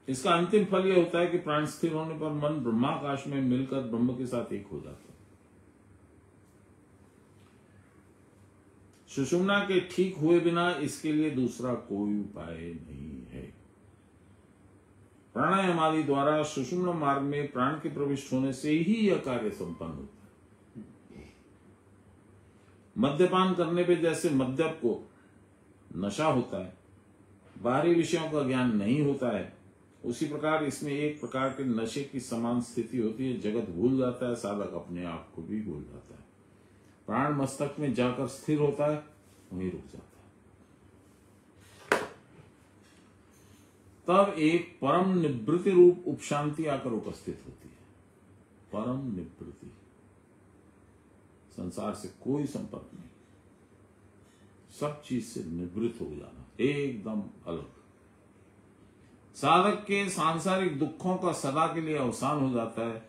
इसका अंतिम फल यह होता है कि प्राण स्थिर होने पर मन ब्रह्माकाश में मिलकर ब्रह्म के साथ एक हो जाता है। सुषुम्ना के ठीक हुए बिना इसके लिए दूसरा कोई उपाय नहीं है। प्राणायाम आदि द्वारा सुषुम्ना मार्ग में प्राण के प्रविष्ट होने से ही यह कार्य संपन्न होता है। मद्यपान करने पे जैसे मद्यप को नशा होता है, बाहरी विषयों का ज्ञान नहीं होता है, उसी प्रकार इसमें एक प्रकार के नशे की समान स्थिति होती है। जगत भूल जाता है, साधक अपने आप को भी भूल जाता है। प्राण मस्तक में जाकर स्थिर होता है, वहीं रुक जाता है। तब एक परम निवृत्ति रूप उपशांति आकर उपस्थित होती है। परम निवृत्ति, संसार से कोई संपर्क नहीं, सब चीज से निवृत्त हो जाना, एकदम अलग। साधक के सांसारिक दुखों का सदा के लिए अवसान हो जाता है।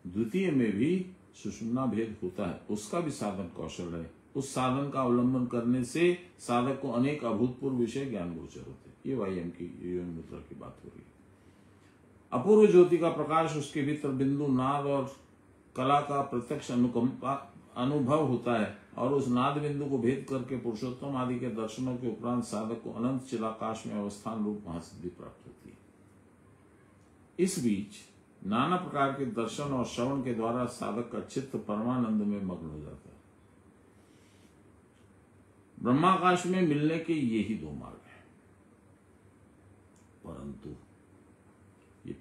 द्वितीय में भी सुषुम्ना भेद होता है, उसका भी साधन कौशल है। उस साधन का अवलंबन करने से साधक को अनेक अभूतपूर्व विषय ज्ञान गोचर होते हैं। ये वायम की योनि मुद्रा की बात हो रही है। अपूर्व ज्योति का प्रकाश, उसके भीतर बिंदु, नाद और कला का प्रत्यक्ष अनुभव होता है और उस नाद बिंदु को भेद करके पुरुषोत्तम आदि के दर्शनों के उपरांत साधक को अनंत चिदाकाश में अवस्थान रूप महासिद्धि प्राप्त होती है। इस बीच नाना प्रकार के दर्शन और श्रवण के द्वारा साधक का चित्त परमानंद में मग्न हो जाता है। ब्रह्माकाश में मिलने के यही दो मार्ग हैं,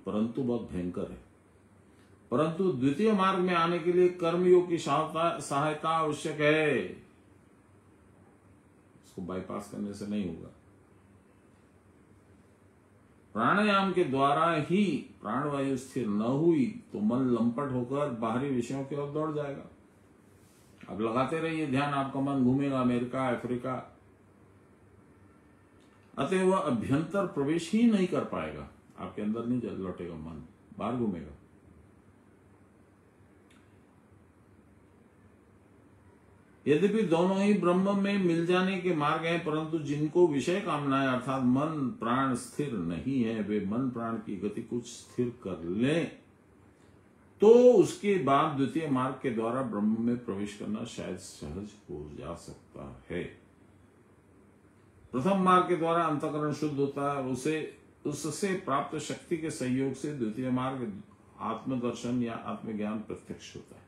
परंतु बहुत भयंकर है। परंतु द्वितीय मार्ग में आने के लिए कर्मयोग की सहायता आवश्यक है। इसको बाईपास करने से नहीं होगा। प्राणायाम के द्वारा ही प्राणवायु स्थिर न हुई तो मन लंपट होकर बाहरी विषयों की ओर दौड़ जाएगा। अब लगाते रहिए ध्यान, आपका मन घूमेगा अमेरिका, अफ्रीका, अतः वह अभ्यंतर प्रवेश ही नहीं कर पाएगा। आपके अंदर नहीं लौटेगा, मन बाहर घूमेगा। यद्यपि दोनों ही ब्रह्म में मिल जाने के मार्ग हैं, परंतु जिनको विषय कामनाएं अर्थात मन प्राण स्थिर नहीं है, वे मन प्राण की गति कुछ स्थिर कर लें तो उसके बाद द्वितीय मार्ग के द्वारा ब्रह्म में प्रवेश करना शायद सहज हो जा सकता है। प्रथम मार्ग के द्वारा अंतःकरण शुद्ध होता है, उससे प्राप्त शक्ति के सहयोग से द्वितीय मार्ग आत्मदर्शन या आत्मज्ञान प्रत्यक्ष होता है।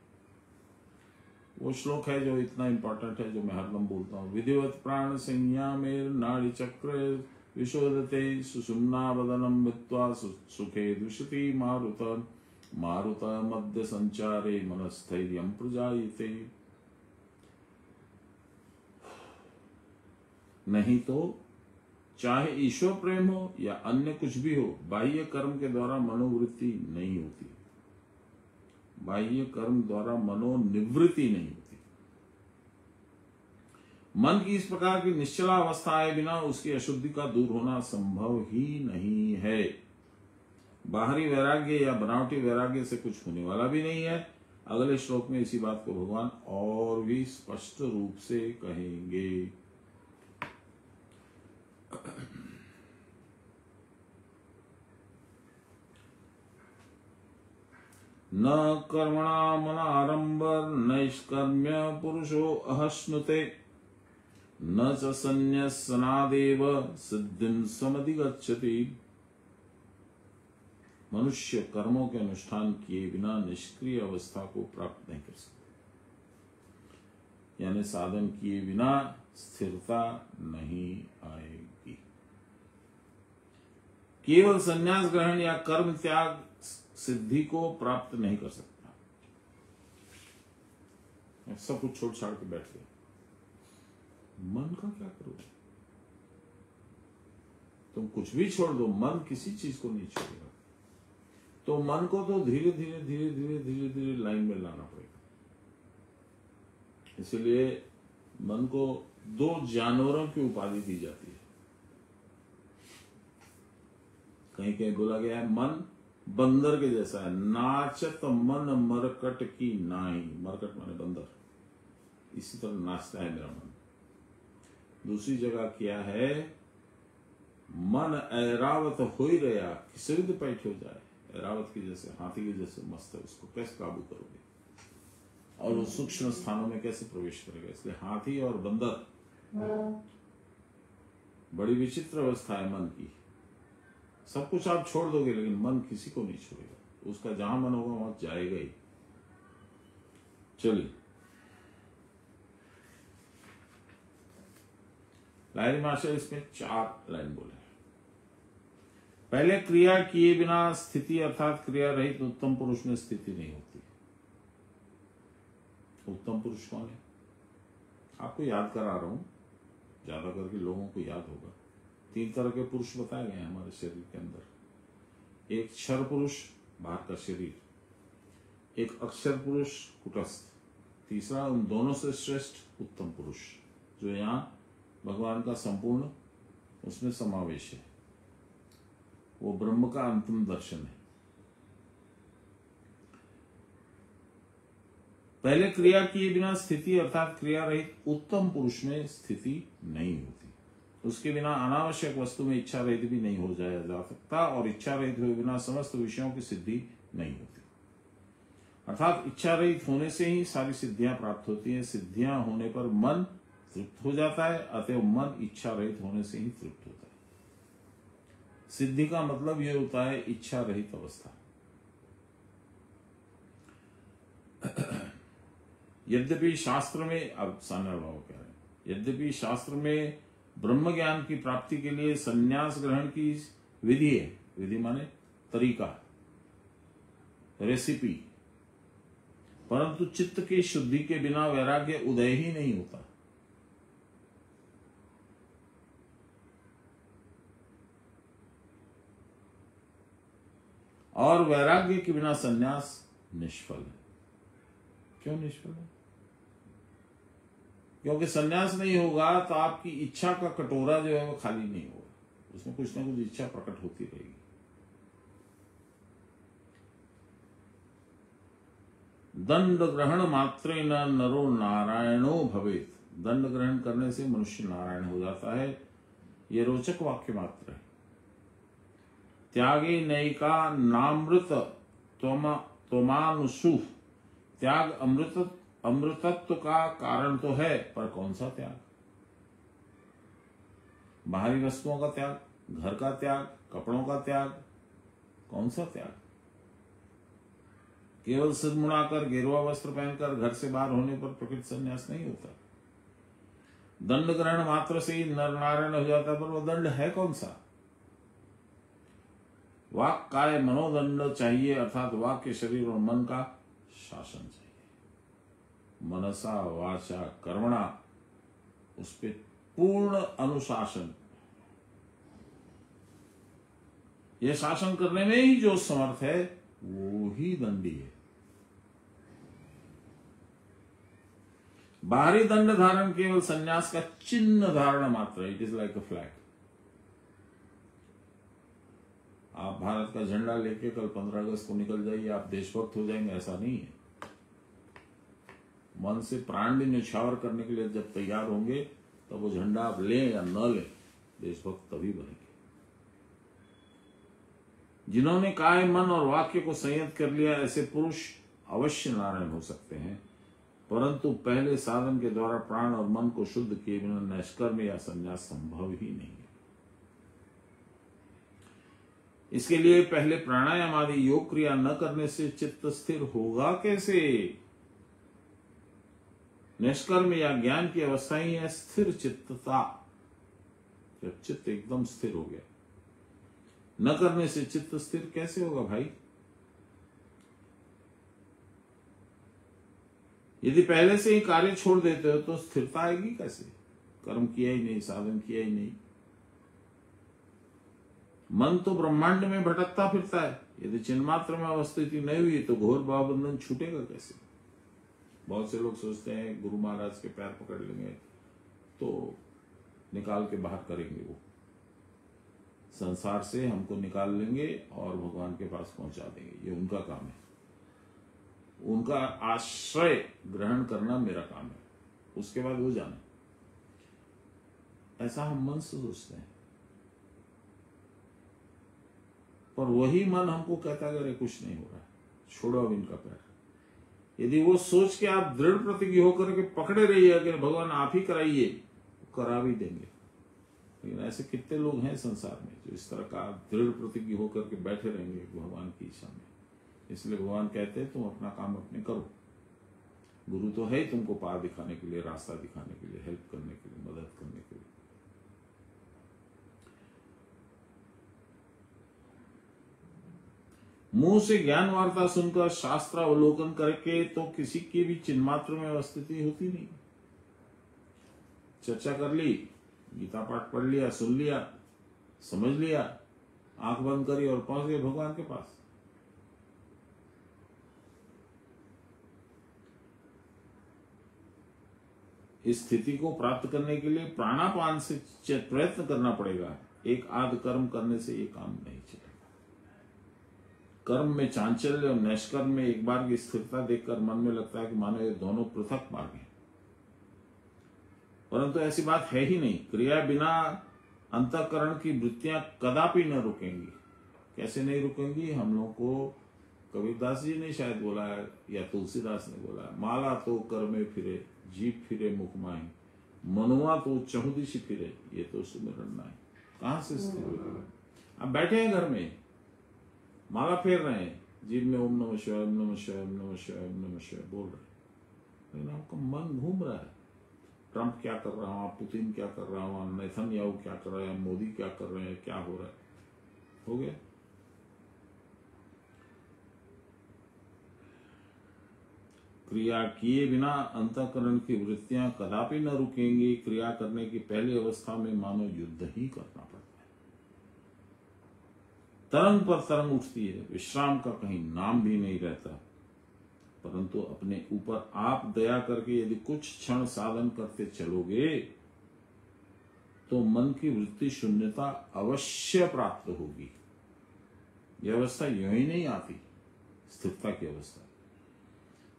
वो श्लोक है जो इतना इंपॉर्टेंट है, जो मैं हरदम बोलता हूँ। विधिवत प्राण संज्ञामेर नाड़ी चक्र विशोधते सुषुम्ना वदनम वित्वा सुखे दुषति मारुत मध्य संचारे मनस्थैर्यं प्रजायते। नहीं तो चाहे ईश्वर प्रेम हो या अन्य कुछ भी हो, बाह्य कर्म के द्वारा मनोवृत्ति नहीं होती, बाह्य कर्म द्वारा मनोनिवृत्ति नहीं होती। मन की इस प्रकार की निश्चला अवस्था आए बिना उसकी अशुद्धि का दूर होना संभव ही नहीं है। बाहरी वैराग्य या बनावटी वैराग्य से कुछ होने वाला भी नहीं है। अगले श्लोक में इसी बात को भगवान और भी स्पष्ट रूप से कहेंगे। न कर्मणा मनारंभर नैष्कर्म्य पुरुषो अहश्नुते न च संन्यसनादेव सिद्धिं समधिगच्छति। मनुष्य कर्मों के अनुष्ठान किए बिना निष्क्रिय अवस्था को प्राप्त नहीं कर सकता, यानी साधन किए बिना स्थिरता नहीं आएगी। केवल संन्यास ग्रहण या कर्म त्याग सिद्धि को प्राप्त नहीं कर सकता। सब कुछ छोड़ छाड़ के बैठ गए, मन का क्या करोगे? तुम कुछ भी छोड़ दो, मन किसी चीज को नहीं छोड़ेगा। तो मन को तो धीरे धीरे लाइन में लाना पड़ेगा। इसलिए मन को दो जानवरों की उपाधि दी जाती है। कहीं कहीं बोला गया है मन बंदर के जैसा है, नाचत मन मरकट की नाई। मरकट माने बंदर, इसी तरह नाचता है मेरा मन। दूसरी जगह क्या है, मन ऐरावत हो ही रहा, किसी पैठ हो जाए, ऐरावत की जैसे, हाथी के जैसे मस्त है, उसको कैसे काबू करोगे? और वो सूक्ष्म स्थानों में कैसे प्रवेश करेगा? इसलिए हाथी और बंदर बड़ी विचित्र अवस्था है मन की। सब कुछ आप छोड़ दोगे लेकिन मन किसी को नहीं छोड़ेगा, उसका जहां मन होगा वहां जाएगा ही। चलिए, लाहिरी मास्टर इसमें 4 लाइन बोले। पहले क्रिया किए बिना स्थिति अर्थात क्रिया रहित उत्तम पुरुष में स्थिति नहीं होती। उत्तम पुरुष कौन है? आपको याद करा रहा हूं, ज्यादा करके लोगों को याद होगा। 3 तरह के पुरुष बताए गए हैं हमारे शरीर के अंदर। एक क्षर पुरुष, बाहर का शरीर, एक अक्षर पुरुष, कुटस्थ, तीसरा उन दोनों से श्रेष्ठ उत्तम पुरुष, जो यहाँ भगवान का संपूर्ण उसमें समावेश है। वो ब्रह्म का अंतिम दर्शन है। पहले क्रिया किए बिना स्थिति अर्थात क्रिया रहित उत्तम पुरुष में स्थिति नहीं होती। उसके बिना अनावश्यक वस्तु में इच्छा रहित भी नहीं हो जाया जा सकता और इच्छा रहित हुए बिना समस्त विषयों की सिद्धि नहीं होती। अर्थात इच्छा रहित होने से ही सारी सिद्धियां प्राप्त होती हैं। सिद्धियां होने पर मन तृप्त हो जाता है, अतएव मन इच्छा रहित होने से ही तृप्त होता है। सिद्धि का मतलब यह होता है इच्छा रहित अवस्था। यद्यपि शास्त्र में, अब सान्याल बाबा कह रहे हैं, यद्यपि शास्त्र में ब्रह्म ज्ञान की प्राप्ति के लिए संन्यास ग्रहण की विधि है, विधि माने तरीका, रेसिपी, परंतु चित्त की शुद्धि के बिना वैराग्य उदय ही नहीं होता। और वैराग्य के बिना संन्यास निष्फल है। क्यों निष्फल है? क्योंकि संन्यास नहीं होगा तो आपकी इच्छा का कटोरा जो है वो खाली नहीं होगा, उसमें कुछ ना कुछ इच्छा प्रकट होती रहेगी। दंड ग्रहण मात्रे न नरो नारायणो भवेत। दंड ग्रहण करने से मनुष्य नारायण हो जाता है, यह रोचक वाक्य मात्र है। त्यागे नैका नामृत त्वमानुषु। त्याग अमृतत्व का कारण तो है, पर कौन सा त्याग? बाहरी वस्तुओं का त्याग, घर का त्याग, कपड़ों का त्याग, कौन सा त्याग? केवल सिर मुड़ाकर गेरुआ वस्त्र पहनकर घर से बाहर होने पर प्रकृति संन्यास नहीं होता। दंड ग्रहण मात्र से ही नर नारायण हो जाता, पर वो दंड है कौन सा? वाक काय मनोदंड चाहिए, अर्थात वाक्य, शरीर और मन का शासन चाहिए। मनसा वाचा कर्मणा, उस पे पूर्ण अनुशासन। यह शासन करने में ही जो समर्थ है वो ही दंडी है। बाहरी दंड धारण केवल संन्यास का चिन्ह धारण मात्र है। It is like a flag. आप भारत का झंडा लेके कल 15 अगस्त को निकल जाइए, आप देशभक्त हो जाएंगे, ऐसा नहीं है। मन से प्राण भी न्यौछावर करने के लिए जब तैयार होंगे तब वो झंडा आप लें या न लें, देशभक्त तभी बनेंगे। जिन्होंने काय, मन और वाक्य को संयत कर लिया, ऐसे पुरुष अवश्य नारायण हो सकते हैं, परंतु पहले साधन के द्वारा प्राण और मन को शुद्ध किए बिना निष्कर्म या संन्यास संभव ही नहीं है। इसके लिए पहले प्राणायाम आदि योग क्रिया न करने से चित्त स्थिर होगा कैसे? निष्कर्म या ज्ञान की अवस्था ही है स्थिर चित्तता। जब चित्त एकदम स्थिर हो गया, न करने से चित्त स्थिर कैसे होगा भाई? यदि पहले से ही कार्य छोड़ देते हो तो स्थिरता आएगी कैसे? कर्म किया ही नहीं, साधन किया ही नहीं। मन तो ब्रह्मांड में भटकता फिरता है। यदि चिन्मात्र में अवस्थिति नहीं हुई तो घोर भावबंधन छूटेगा कैसे? बहुत से लोग सोचते हैं गुरु महाराज के पैर पकड़ लेंगे तो निकाल के बाहर करेंगे, वो संसार से हमको निकाल लेंगे और भगवान के पास पहुंचा देंगे। ये उनका काम है, उनका आश्रय ग्रहण करना मेरा काम है, उसके बाद वो जाने। ऐसा हम मन से सोचते हैं, पर वही मन हमको कहता है अरे कुछ नहीं हो रहा है, छोड़ो अब इनका पैर। यदि वो सोच के आप दृढ़ प्रतिज्ञ होकर के पकड़े रहिए कि भगवान आप ही कराइए, करा भी देंगे। लेकिन ऐसे कितने लोग हैं संसार में जो इस तरह का दृढ़ प्रतिज्ञ होकर के बैठे रहेंगे भगवान की इच्छा में। इसलिए भगवान कहते हैं तुम अपना काम अपने करो। गुरु तो है ही तुमको पार दिखाने के लिए, रास्ता दिखाने के लिए, हेल्प करने के लिए, मदद करने के लिए। मुंह से ज्ञान वार्ता सुनकर शास्त्र अवलोकन करके तो किसी की भी चिन्मात्र में अवस्थिति होती नहीं। चर्चा कर ली, गीता पाठ पढ़ लिया, सुन लिया, समझ लिया, आंख बंद करी और पहुंच गए भगवान के पास। इस स्थिति को प्राप्त करने के लिए प्राणापान से प्रयत्न करना पड़ेगा। एक आध कर्म करने से ये काम नहीं चलेगा। कर्म में चांचल्य और नैष्कर्म में एक बार की स्थिरता देखकर मन में लगता है कि मानो ये दोनों पृथक मार्ग हैं, परंतु ऐसी बात है ही नहीं। क्रिया बिना अंतःकरण की वृत्तियां कदापि न रुकेंगी। कैसे नहीं रुकेंगी? हम लोगों को कबीरदास जी ने शायद बोला है या तुलसीदास ने बोला है, माला तो कर में फिरे, जीभ फिरे मुख माही, मनुआ तो चहुदिश फिरे, ये तो सुमिरन नाई। कहां से स्थिर हुए? अब बैठे हैं घर में, माला फेर रहे हैं, जीभ में ओम नमः शिवाय, ओम नमः शिवाय, ओम नमः शिवाय, ओम नमः शिवाय बोल रहे हैं, लेकिन आपका मन घूम रहा है। ट्रंप क्या कर रहा हूं, पुतिन क्या कर रहा हूं, नेतन्याहू क्या कर रहे हैं, मोदी क्या कर रहे हैं, क्या हो रहा है, हो गया। क्रिया किए बिना अंतःकरण की वृत्तियां कदापि न रुकेंगी। क्रिया करने की पहली अवस्था में मानो युद्ध ही करना पड़ता है। तरंग पर तरंग उठती है, विश्राम का कहीं नाम भी नहीं रहता। परंतु अपने ऊपर आप दया करके यदि कुछ क्षण साधन करते चलोगे तो मन की वृत्ति शून्यता अवश्य प्राप्त होगी। यह अवस्था यूं ही नहीं आती, स्थिरता की अवस्था।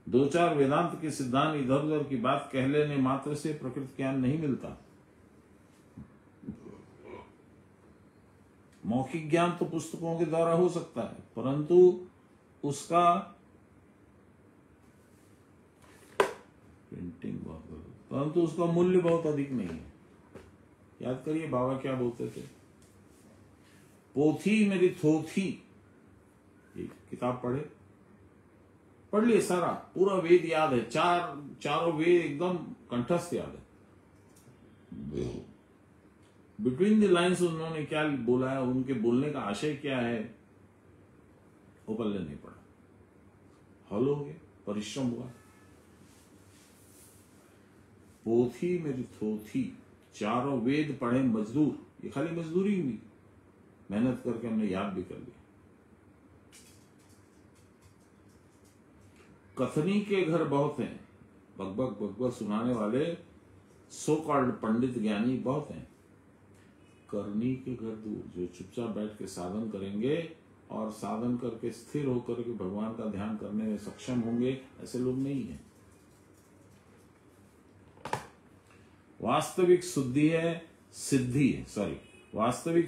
दो चार वेदांत के सिद्धांत इधर उधर की बात कह लेने मात्र से प्रकृति ज्ञान नहीं मिलता। मौखिक ज्ञान तो पुस्तकों के द्वारा हो सकता है, परंतु उसका प्रिंटिंग परंतु उसका मूल्य बहुत अधिक नहीं है। याद करिए बाबा क्या बोलते थे, पोथी मेरी थोथी। एक किताब पढ़ लिए, सारा पूरा वेद याद है, चारों वेद एकदम कंठस्थ याद है। बिटवीन द लाइन्स उन्होंने क्या बोला है, उनके बोलने का आशय क्या है, वो पल्ले नहीं पड़ा। हल हो गया, परिश्रम हुआ। पोथी मेरी थोथी, चारों वेद पढ़े मजदूर। ये खाली मजदूरी हुई, मेहनत करके हमने याद भी कर लिया। कथनी के घर बहुत हैं, बकबक सुनाने वाले सो कॉल्ड पंडित ज्ञानी बहुत हैं। करनी के घर दूर, जो चुपचाप बैठ के साधन करेंगे और साधन करके स्थिर होकर के भगवान का ध्यान करने में सक्षम होंगे, ऐसे लोग नहीं है। वास्तविक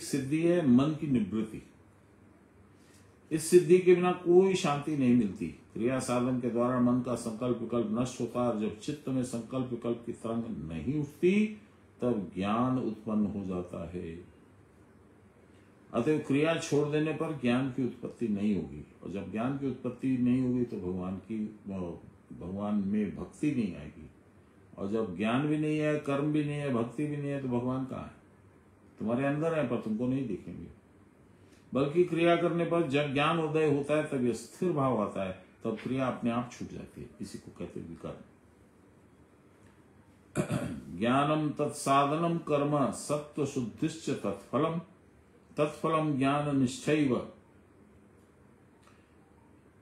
सिद्धि है मन की निवृत्ति। इस सिद्धि के बिना कोई शांति नहीं मिलती। क्रिया साधन के द्वारा मन का संकल्प विकल्प नष्ट होता है और जब चित्त में संकल्प विकल्प की तरंग नहीं उठती तब ज्ञान उत्पन्न हो जाता है। अतः क्रिया छोड़ देने पर ज्ञान की उत्पत्ति नहीं होगी, और जब ज्ञान की उत्पत्ति नहीं होगी तो भगवान में भक्ति नहीं आएगी, और जब ज्ञान भी नहीं है, कर्म भी नहीं है, भक्ति भी नहीं है, तो भगवान कहाँ है? तुम्हारे अंदर है पर तुमको नहीं दिखेंगे। बल्कि क्रिया करने पर जब ज्ञान उदय होता है तब यह स्थिर भाव आता है, तब क्रिया अपने आप छूट जाती है। इसी को कहते हैं विकर्म। ज्ञानम तत्साधनम कर्म सत्व शुद्धिश्च तत्फलम ज्ञान निश्चैव।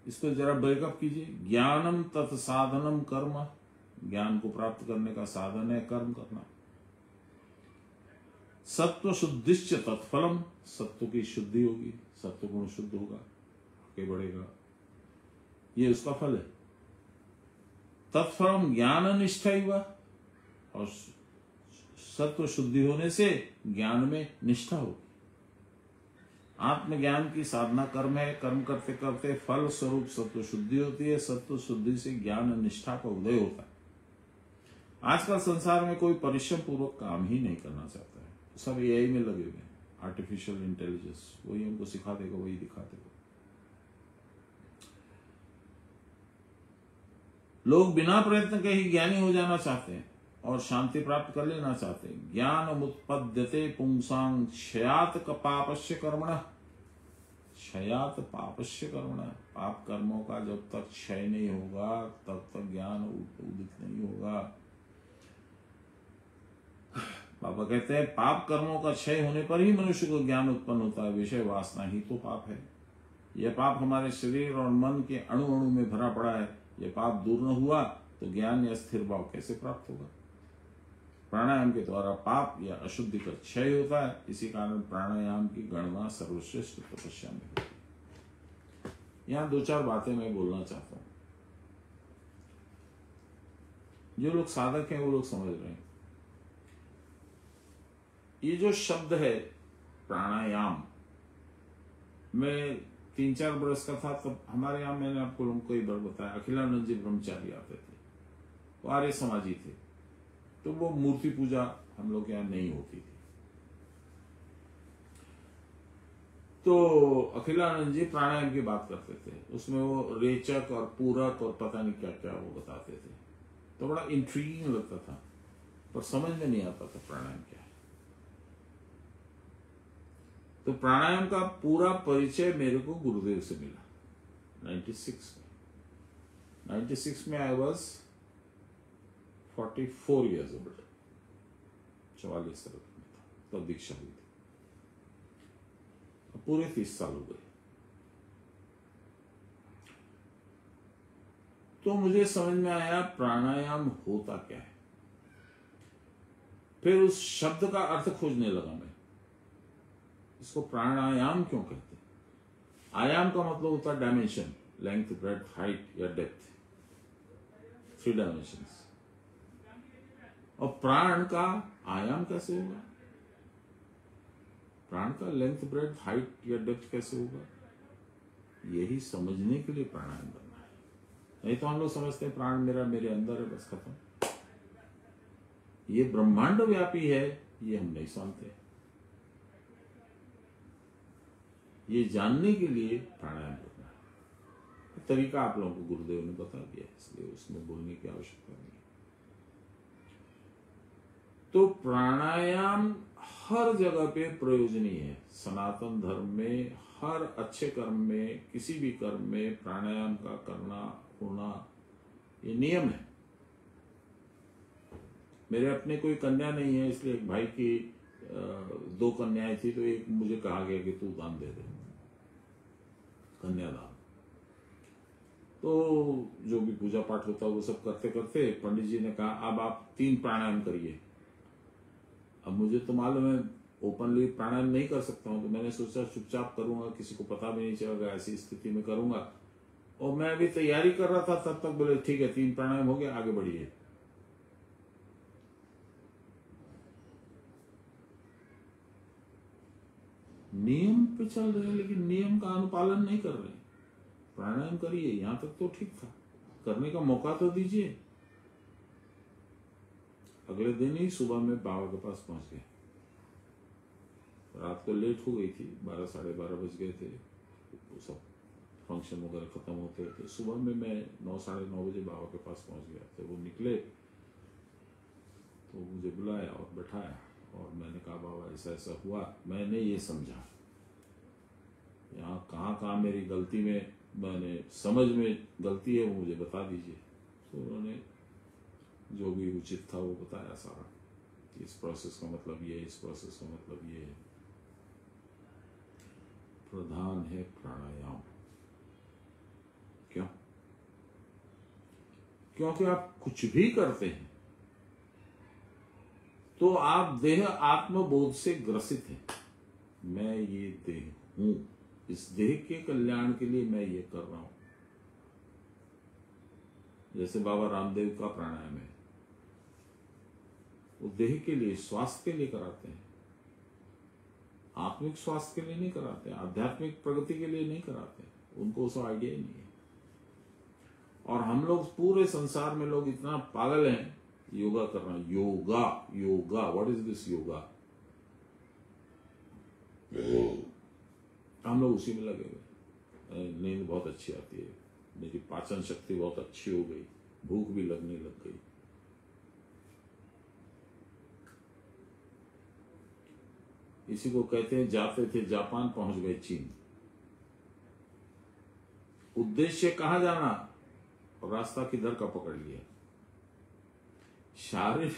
इसको जरा ब्रेकअप कीजिए। ज्ञानम तत्साधनम कर्म, ज्ञान को प्राप्त करने का साधन है कर्म करना। सत्व शुद्धिश्च तत्फलम, सत्व की शुद्धि होगी, सत्व गुण शुद्ध होगा, आगे बढ़ेगा, ये उसका फल है। तत्फलम ज्ञान निष्ठा, और सत्व शुद्धि होने से ज्ञान में निष्ठा होगी। आत्मज्ञान की साधना कर्म है। कर्म करते करते फल स्वरूप सत्व शुद्धि होती है। सत्व शुद्धि से ज्ञान निष्ठा का उदय होता है। आजकल संसार में कोई परिश्रम पूर्वक काम ही नहीं करना चाहता है, सब एआई में लगे हुए हैं। आर्टिफिशियल इंटेलिजेंस वही हमको सिखा देगा, वही दिखा देगा। लोग बिना प्रयत्न के ही ज्ञानी हो जाना चाहते हैं और शांति प्राप्त कर लेना चाहते हैं। ज्ञान मुत्पद्यते पुंसां क्षयात पापस्य कर्मणः, क्षयात पापस्य कर्मणः। पाप कर्मों का जब तक क्षय नहीं होगा तब तक ज्ञान उदित नहीं होगा। बाबा कहते हैं पाप कर्मों का क्षय होने पर ही मनुष्य को ज्ञान उत्पन्न होता है। विषय वासना ही तो पाप है। यह पाप हमारे शरीर और मन के अणु अणु में भरा पड़ा है। यह पाप दूर न हुआ तो ज्ञान या स्थिर भाव कैसे प्राप्त होगा? प्राणायाम के द्वारा पाप या अशुद्धि का क्षय होता है। इसी कारण प्राणायाम की गणना सर्वश्रेष्ठ तपस्या में होती है। यहाँ 2-4 बातें मैं बोलना चाहता हूँ। जो लोग साधक हैं वो लोग समझ रहे हैं। ये जो शब्द है प्राणायाम, मैं 3-4 बरस का था तब हमारे यहाँ, मैंने आपको लोगों को कई बार बताया, अखिलानंद जी ब्रह्मचारी आते थे, वो आर्य समाजी थे, तो वो मूर्ति पूजा हम लोग यहाँ नहीं होती थी। तो अखिलानंद जी प्राणायाम की बात करते थे, उसमें वो रेचक और पूरक और पता नहीं क्या क्या वो बताते थे, तो बड़ा इंट्रीगिंग लगता था, पर समझ में नहीं आता था प्राणायाम क्या है। तो प्राणायाम का पूरा परिचय मेरे को गुरुदेव से मिला 96 में। आई वॉज 44 ईयर्स ओल्ड, 44 साल में था तब दीक्षा हुई थी। पूरे 30 साल हो गए। तो मुझे समझ में आया प्राणायाम होता क्या है। फिर उस शब्द का अर्थ खोजने लगा मैं, इसको प्राणायाम क्यों कहते हैं। आयाम का मतलब होता है डायमेंशन, लेंथ, ब्रेड्थ, हाइट या डेप्थ, 3 डायमेंशंस। और प्राण का आयाम कैसे होगा, प्राण का लेंथ, ब्रेड्थ, हाइट या डेप्थ कैसे होगा, यही समझने के लिए प्राणायाम करना है। नहीं तो हम लोग समझते हैं प्राण मेरा मेरे अंदर है, बस खत्म। ये ब्रह्मांड व्यापी है, ये हम नहीं जानते। ये जानने के लिए प्राणायाम करना है। तरीका आप लोगों को गुरुदेव ने बता दिया, इसलिए उसमें बोलने की आवश्यकता नहीं है। तो प्राणायाम हर जगह पे प्रयोजनीय है। सनातन धर्म में हर अच्छे कर्म में, किसी भी कर्म में प्राणायाम का करना होना ये नियम है। मेरे अपने कोई कन्या नहीं है, इसलिए एक भाई की 2 कन्याएं थी, तो एक मुझे कहा गया कि तू दान दे दे, कन्यादान। तो जो भी पूजा पाठ होता है वो सब करते करते पंडित जी ने कहा अब आप 3 प्राणायाम करिए। अब मुझे तो मालूम है ओपनली प्राणायाम नहीं कर सकता हूं, तो मैंने सोचा चुपचाप करूंगा, किसी को पता भी नहीं चलेगा, ऐसी स्थिति में करूंगा। और मैं अभी तैयारी कर रहा था, तब तक बोले ठीक है 3 प्राणायाम हो गया, आगे बढ़िए। नियम पे चल रहे हैं, लेकिन नियम का अनुपालन नहीं कर रहे। प्राणायाम करिए, यहां तक तो ठीक था, करने का मौका तो दीजिए। अगले दिन ही सुबह में बाबा के पास पहुंच गए। रात को लेट हो गई थी, 12 साढ़े 12 बज गए थे, वो सब फंक्शन वगैरह खत्म होते थे। सुबह में मैं 9 साढ़े 9 बजे बाबा के पास पहुंच गया। तो वो निकले तो मुझे बुलाया और बैठाया, और मैंने कहा बाबा ऐसा ऐसा हुआ। मैंने ये समझा यहाँ कहाँ कहाँ मेरी गलती में, मैंने समझ में गलती है, वो मुझे बता दीजिए। तो उन्होंने जो भी उचित था वो बताया सारा, इस प्रोसेस का मतलब ये, इस प्रोसेस का मतलब ये है। प्रधान है प्राणायाम। क्यों? क्योंकि आप कुछ भी करते हैं तो आप देह आत्मबोध से ग्रसित हैं। मैं ये देह हूं, इस देह के कल्याण के लिए मैं ये कर रहा हूं। जैसे बाबा रामदेव का प्राणायाम है, वो देह के लिए, स्वास्थ्य के लिए कराते हैं, आत्मिक स्वास्थ्य के लिए नहीं कराते, आध्यात्मिक प्रगति के लिए नहीं कराते, उनको उसका आइडिया ही नहीं है। और हम लोग पूरे संसार में लोग इतना पागल हैं योगा करना। Yoga yoga, what is this yoga? हम लोग उसी में लगे हुए। नींद बहुत अच्छी आती है, मेरी पाचन शक्ति बहुत अच्छी हो गई, भूख भी लगने लग गई। इसी को कहते हैं जाते थे जापान, पहुंच गए चीन। उद्देश्य कहां जाना और रास्ता किधर का पकड़ लिया। शारीरिक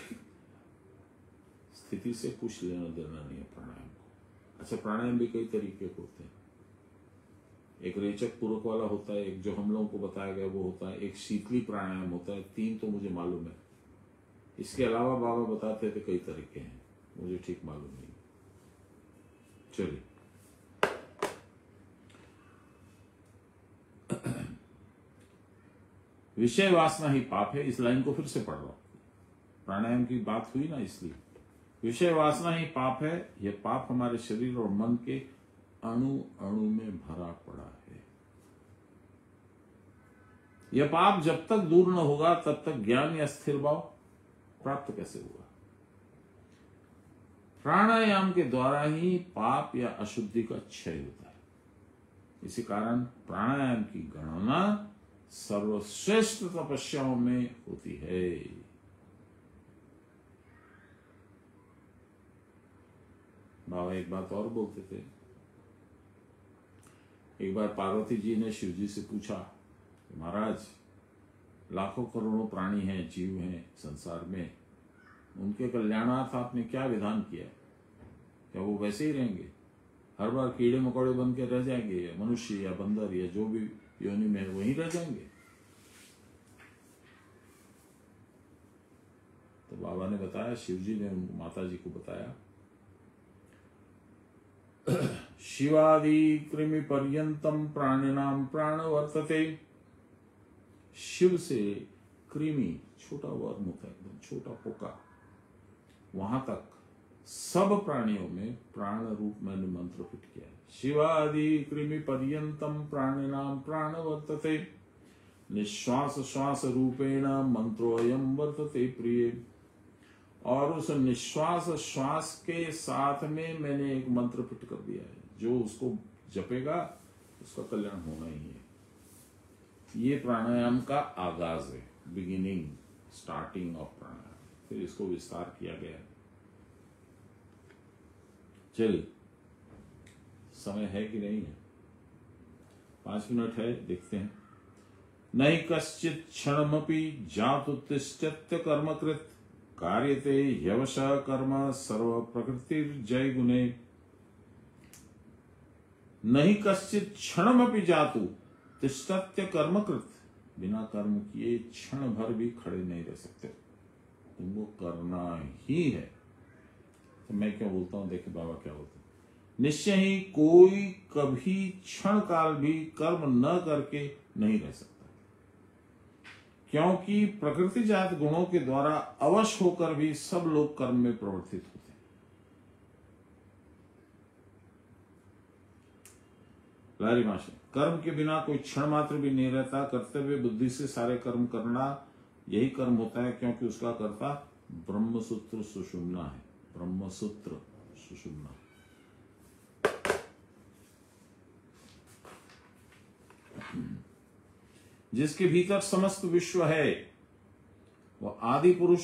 स्थिति से कुछ लेना देना नहीं है प्राणायाम को। अच्छा, प्राणायाम भी कई तरीके के होते हैं। एक रेचक पूरक वाला होता है, एक जो हम लोगों को बताया गया वो होता है, एक शीतली प्राणायाम होता है। 3 तो मुझे मालूम है, इसके अलावा बाबा बताते थे कई तरीके हैं, मुझे ठीक मालूम नहीं। चलिए, विषय वासना ही पाप है। इस लाइन को फिर से पढ़ रहा हूं, प्राणायाम की बात हुई ना, इसलिए विषय वासना ही पाप है। यह पाप हमारे शरीर और मन के अणु अणु में भरा पड़ा है। यह पाप जब तक दूर न होगा तब तक ज्ञान या स्थिर भाव प्राप्त कैसे होगा। प्राणायाम के द्वारा ही पाप या अशुद्धि का क्षय होता है। इसी कारण प्राणायाम की गणना सर्वश्रेष्ठ तपस्याओं में होती है। बाबा एक बात और बोलते थे। एक बार पार्वती जी ने शिव जी से पूछा, महाराज लाखों करोड़ों प्राणी हैं, जीव हैं संसार में, उनके कल्याणार्थ आपने क्या विधान किया? क्या वो वैसे ही रहेंगे? हर बार कीड़े मकोड़े बन के रह जाएंगे, या मनुष्य या बंदर या जो भी योनि में वहीं रह जाएंगे? तो बाबा ने बताया, शिव जी ने माता जी को बताया, शिवादि कृमि पर्यंतम प्राणिनाम प्राण वर्तते। शिव से कृमि, छोटा वर्म होता है, एकदम छोटा पोका, वहां तक सब प्राणियों में प्राण रूप मैंने मंत्र फिट किया है। शिवादि कृमि पर्यंतम प्राणिनाम प्राण वर्तते, निश्वास श्वास रूपेण मंत्रोयम वर्तते प्रिय। और उस निश्वास श्वास के साथ में मैंने एक मंत्र फिट कर दिया है, जो उसको जपेगा उसका कल्याण होना ही है। ये प्राणायाम का आगाज है, बिगिनिंग, स्टार्टिंग ऑफ प्राणायाम। फिर इसको विस्तार किया गया है। चलिए, समय है कि नहीं है? 5 मिनट है, देखते हैं। नहीं कश्चित क्षणमपि जातुत्तिष्ठत्य कर्मकृत कार्यते यवश कर्म सर्व प्रकृतिर्जय गुणे। नहीं कश्चित क्षणमपि जातु तिष्ठत्य कर्मकृत, बिना कर्म किए क्षण भर भी खड़े नहीं रह सकते, तुमको करना ही है। तो मैं क्यों बोलता हूं, देखिए बाबा क्या बोलते हैं, निश्चय ही कोई कभी क्षण काल भी कर्म न करके नहीं रह सकता, क्योंकि प्रकृति जात गुणों के द्वारा अवश होकर भी सब लोग कर्म में प्रवर्तित होते हैं। लारी माशा, कर्म के बिना कोई क्षण मात्र भी नहीं रहता। कर्तव्य बुद्धि से सारे कर्म करना यही कर्म होता है, क्योंकि उसका कर्ता ब्रह्मसूत्र सुषुम्ना है। ब्रह्मसूत्र सुषुम्ना, जिसके भीतर समस्त विश्व है, वह आदि पुरुष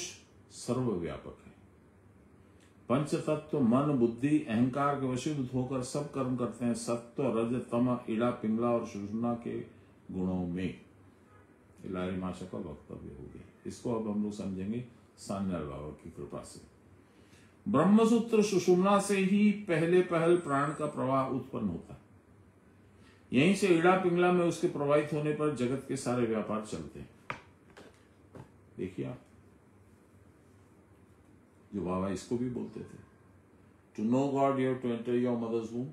सर्वव्यापक है। पंच तत्व मन बुद्धि अहंकार के वशीभूत होकर सब कर्म करते हैं, सत्व रज तम इड़ा पिंगला और सुषुम्ना के गुणों में। लारी माशा का वक्तव्य हो गया। इसको अब हम लोग समझेंगे सान्याल बाबा की कृपा से। ब्रह्मसूत्र सुषुम्ना से ही पहले पहल प्राण का प्रवाह उत्पन्न होता है। यहीं से इड़ा पिंगला में उसके प्रवाहित होने पर जगत के सारे व्यापार चलते हैं। देखिए आप, जो बाबा इसको भी बोलते थे, to know god you have to enter your mother's womb.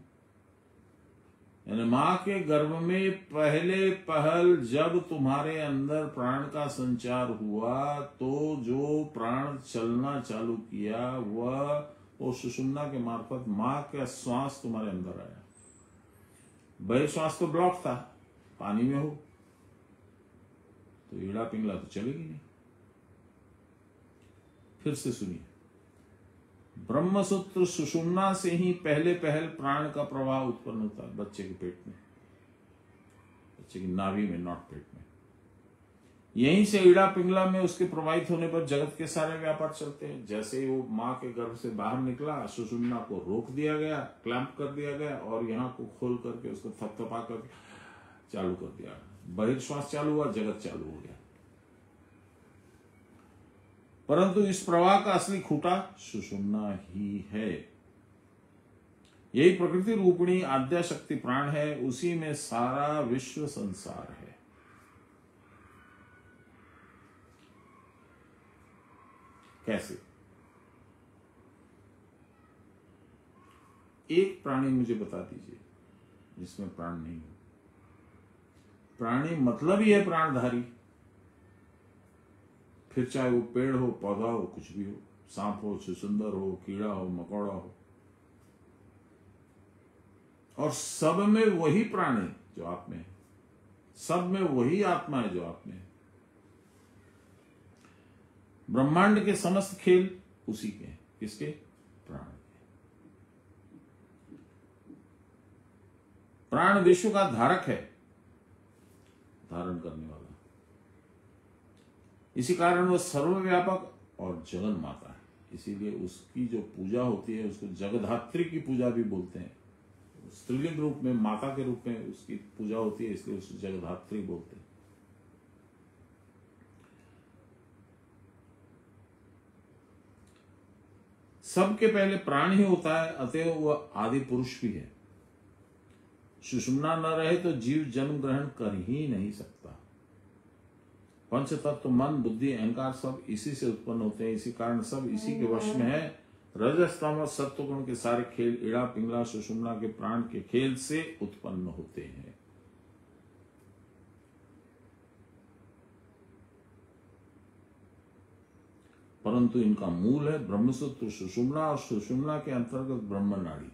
यानी मां के गर्भ में पहले पहल जब तुम्हारे अंदर प्राण का संचार हुआ, तो जो प्राण चलना चालू किया वह सुषुम्ना के मार्फत मां का श्वास तुम्हारे अंदर आया। बहिर्श्वास तो ब्लॉक था, पानी में हो तो ईड़ा पिंगला तो चलेगी नहीं। फिर से सुनिए, ब्रह्मसूत्र सुषुम्ना से ही पहले पहल प्राण का प्रवाह उत्पन्न होता है बच्चे के पेट में, बच्चे की नाभि में, नॉट पेट में। यहीं से ईड़ा पिंगला में उसके प्रवाहित होने पर जगत के सारे व्यापार चलते हैं। जैसे ही वो मां के गर्भ से बाहर निकला, सुषुम्ना को रोक दिया गया, क्लैंप कर दिया गया, और यहाँ को खोल करके उसको थपथपा कर चालू कर दिया। बहिर्श्वास चालू हुआ, जगत चालू हो गया। परंतु इस प्रवाह का असली खूंटा सुषुम्ना ही है। यही प्रकृति रूपिणी आद्या शक्ति प्राण है, उसी में सारा विश्व संसार है। कैसे? एक प्राणी मुझे बता दीजिए जिसमें प्राण नहीं हो। प्राणी मतलब ही है प्राणधारी। फिर चाहे वो पेड़ हो, पौधा हो, कुछ भी हो, सांप हो, छुछुंदर हो, कीड़ा हो, मकोड़ा हो, और सब में वही प्राण है जो आप में है, सब में वही आत्मा है जो आप में है। ब्रह्मांड के समस्त खेल उसी के हैं। किसके? प्राण के। प्राण विश्व का धारक है, धारण करने वाला। इसी कारण वह सर्वव्यापक और जगन माता है। इसीलिए उसकी जो पूजा होती है उसको जगधात्री की पूजा भी बोलते हैं। स्त्रीलिंग रूप में, माता के रूप में उसकी पूजा होती है, इसलिए उसको जगधात्री बोलते हैं। सबके पहले प्राण ही होता है, अतएव वह आदि पुरुष भी है। सुषुम्ना न रहे तो जीव जन्म ग्रहण कर ही नहीं सकता। पंच तत्व, मन, बुद्धि, अहंकार सब इसी से उत्पन्न होते हैं। इसी कारण सब इसी के वश में है। रजस्तम और सत्वगुण के सारे खेल इड़ा पिंगला सुषुम्ना के प्राण के खेल से उत्पन्न होते हैं। परंतु इनका मूल है ब्रह्मसूत्र सुषुम्ना, और सुषुम्ना के अंतर्गत ब्रह्म नाड़ी।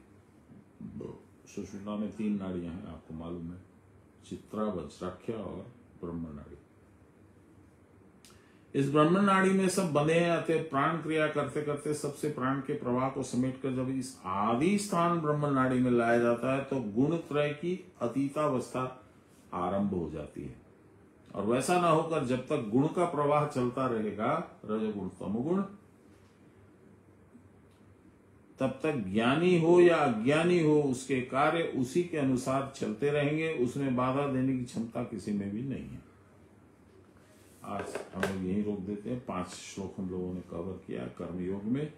सुषुम्ना में 3 नाड़ियां हैं, आपको मालूम है, चित्रा, वज्राख्या और ब्रह्म नाड़ी। इस ब्रह्म नाड़ी में सब बंधे हैं। अतः प्राण क्रिया करते करते सबसे प्राण के प्रवाह को समेटकर जब इस आदि स्थान ब्रह्म नाड़ी में लाया जाता है तो गुण त्रय की अतीतावस्था आरंभ हो जाती है। और वैसा ना होकर जब तक गुण का प्रवाह चलता रहेगा, रजोगुण तमोगुण, तब तक ज्ञानी हो या अज्ञानी हो उसके कार्य उसी के अनुसार चलते रहेंगे। उसमें बाधा देने की क्षमता किसी में भी नहीं है। आज हम लोग यही रोक देते हैं। 5 श्लोक हम लोगों ने कवर किया कर्मयोग में।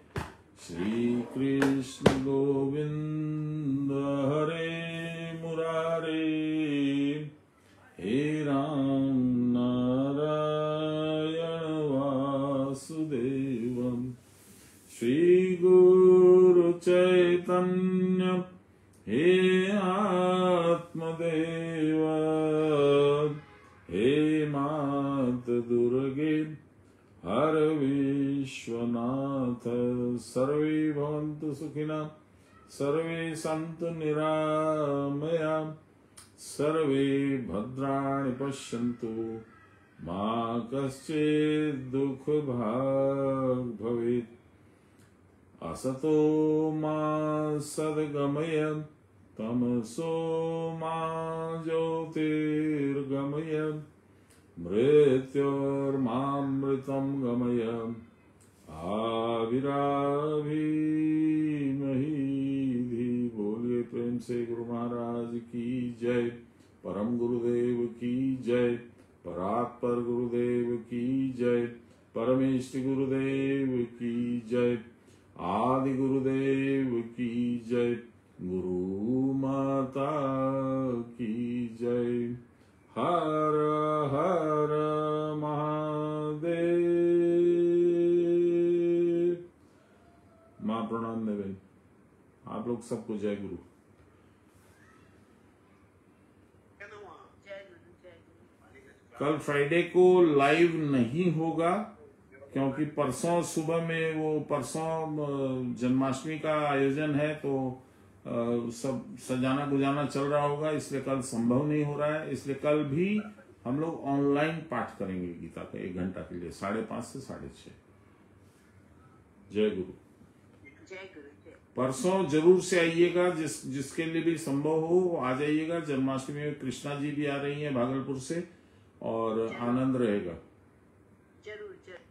श्री कृष्ण गोविंद हरे मुरारे, हे राम नारायण वासुदेवम, श्री गुरु चैतन्य हे आत्मदेव, हे मात दुर्गे हर विश्वनाथ, सर्वे भवन्तु सुखिनः, सर्वे सन्तु निरामया, सर्वे भद्राणि पश्यन्तु, मा कश्चित् दुःखभाग् भवेत्। असतो मा सद्गमय, तमसो मा ज्योतिर्गमय, मृत्योर्मामृतं गमय, आविराविमहि। बोलिए प्रेम से गुरु महाराज की जय, परम गुरुदेव की जय, परात्पर गुरुदेव की जय, परमेष्टि गुरुदेव की जय, आदि गुरुदेव की जय, गुरु माता की जय। हर हर महादेव। मां प्रणाम देवें। आप लोग सबको जय गुरु। कल फ्राइडे को लाइव नहीं होगा क्योंकि परसों सुबह में वो परसों जन्माष्टमी का आयोजन है, तो सब सजाना गुजाना चल रहा होगा, इसलिए कल संभव नहीं हो रहा है। इसलिए कल भी हम लोग ऑनलाइन पाठ करेंगे गीता का 1 घंटा के लिए, 5:30 से 6:30। जय गुरु। जय गुरु। परसों जरूर से आइएगा, जिसके लिए भी संभव हो वो आ जाइएगा। जन्माष्टमी में कृष्णा जी भी आ रही हैं भागलपुर से, और आनंद रहेगा। जरूर जरूर।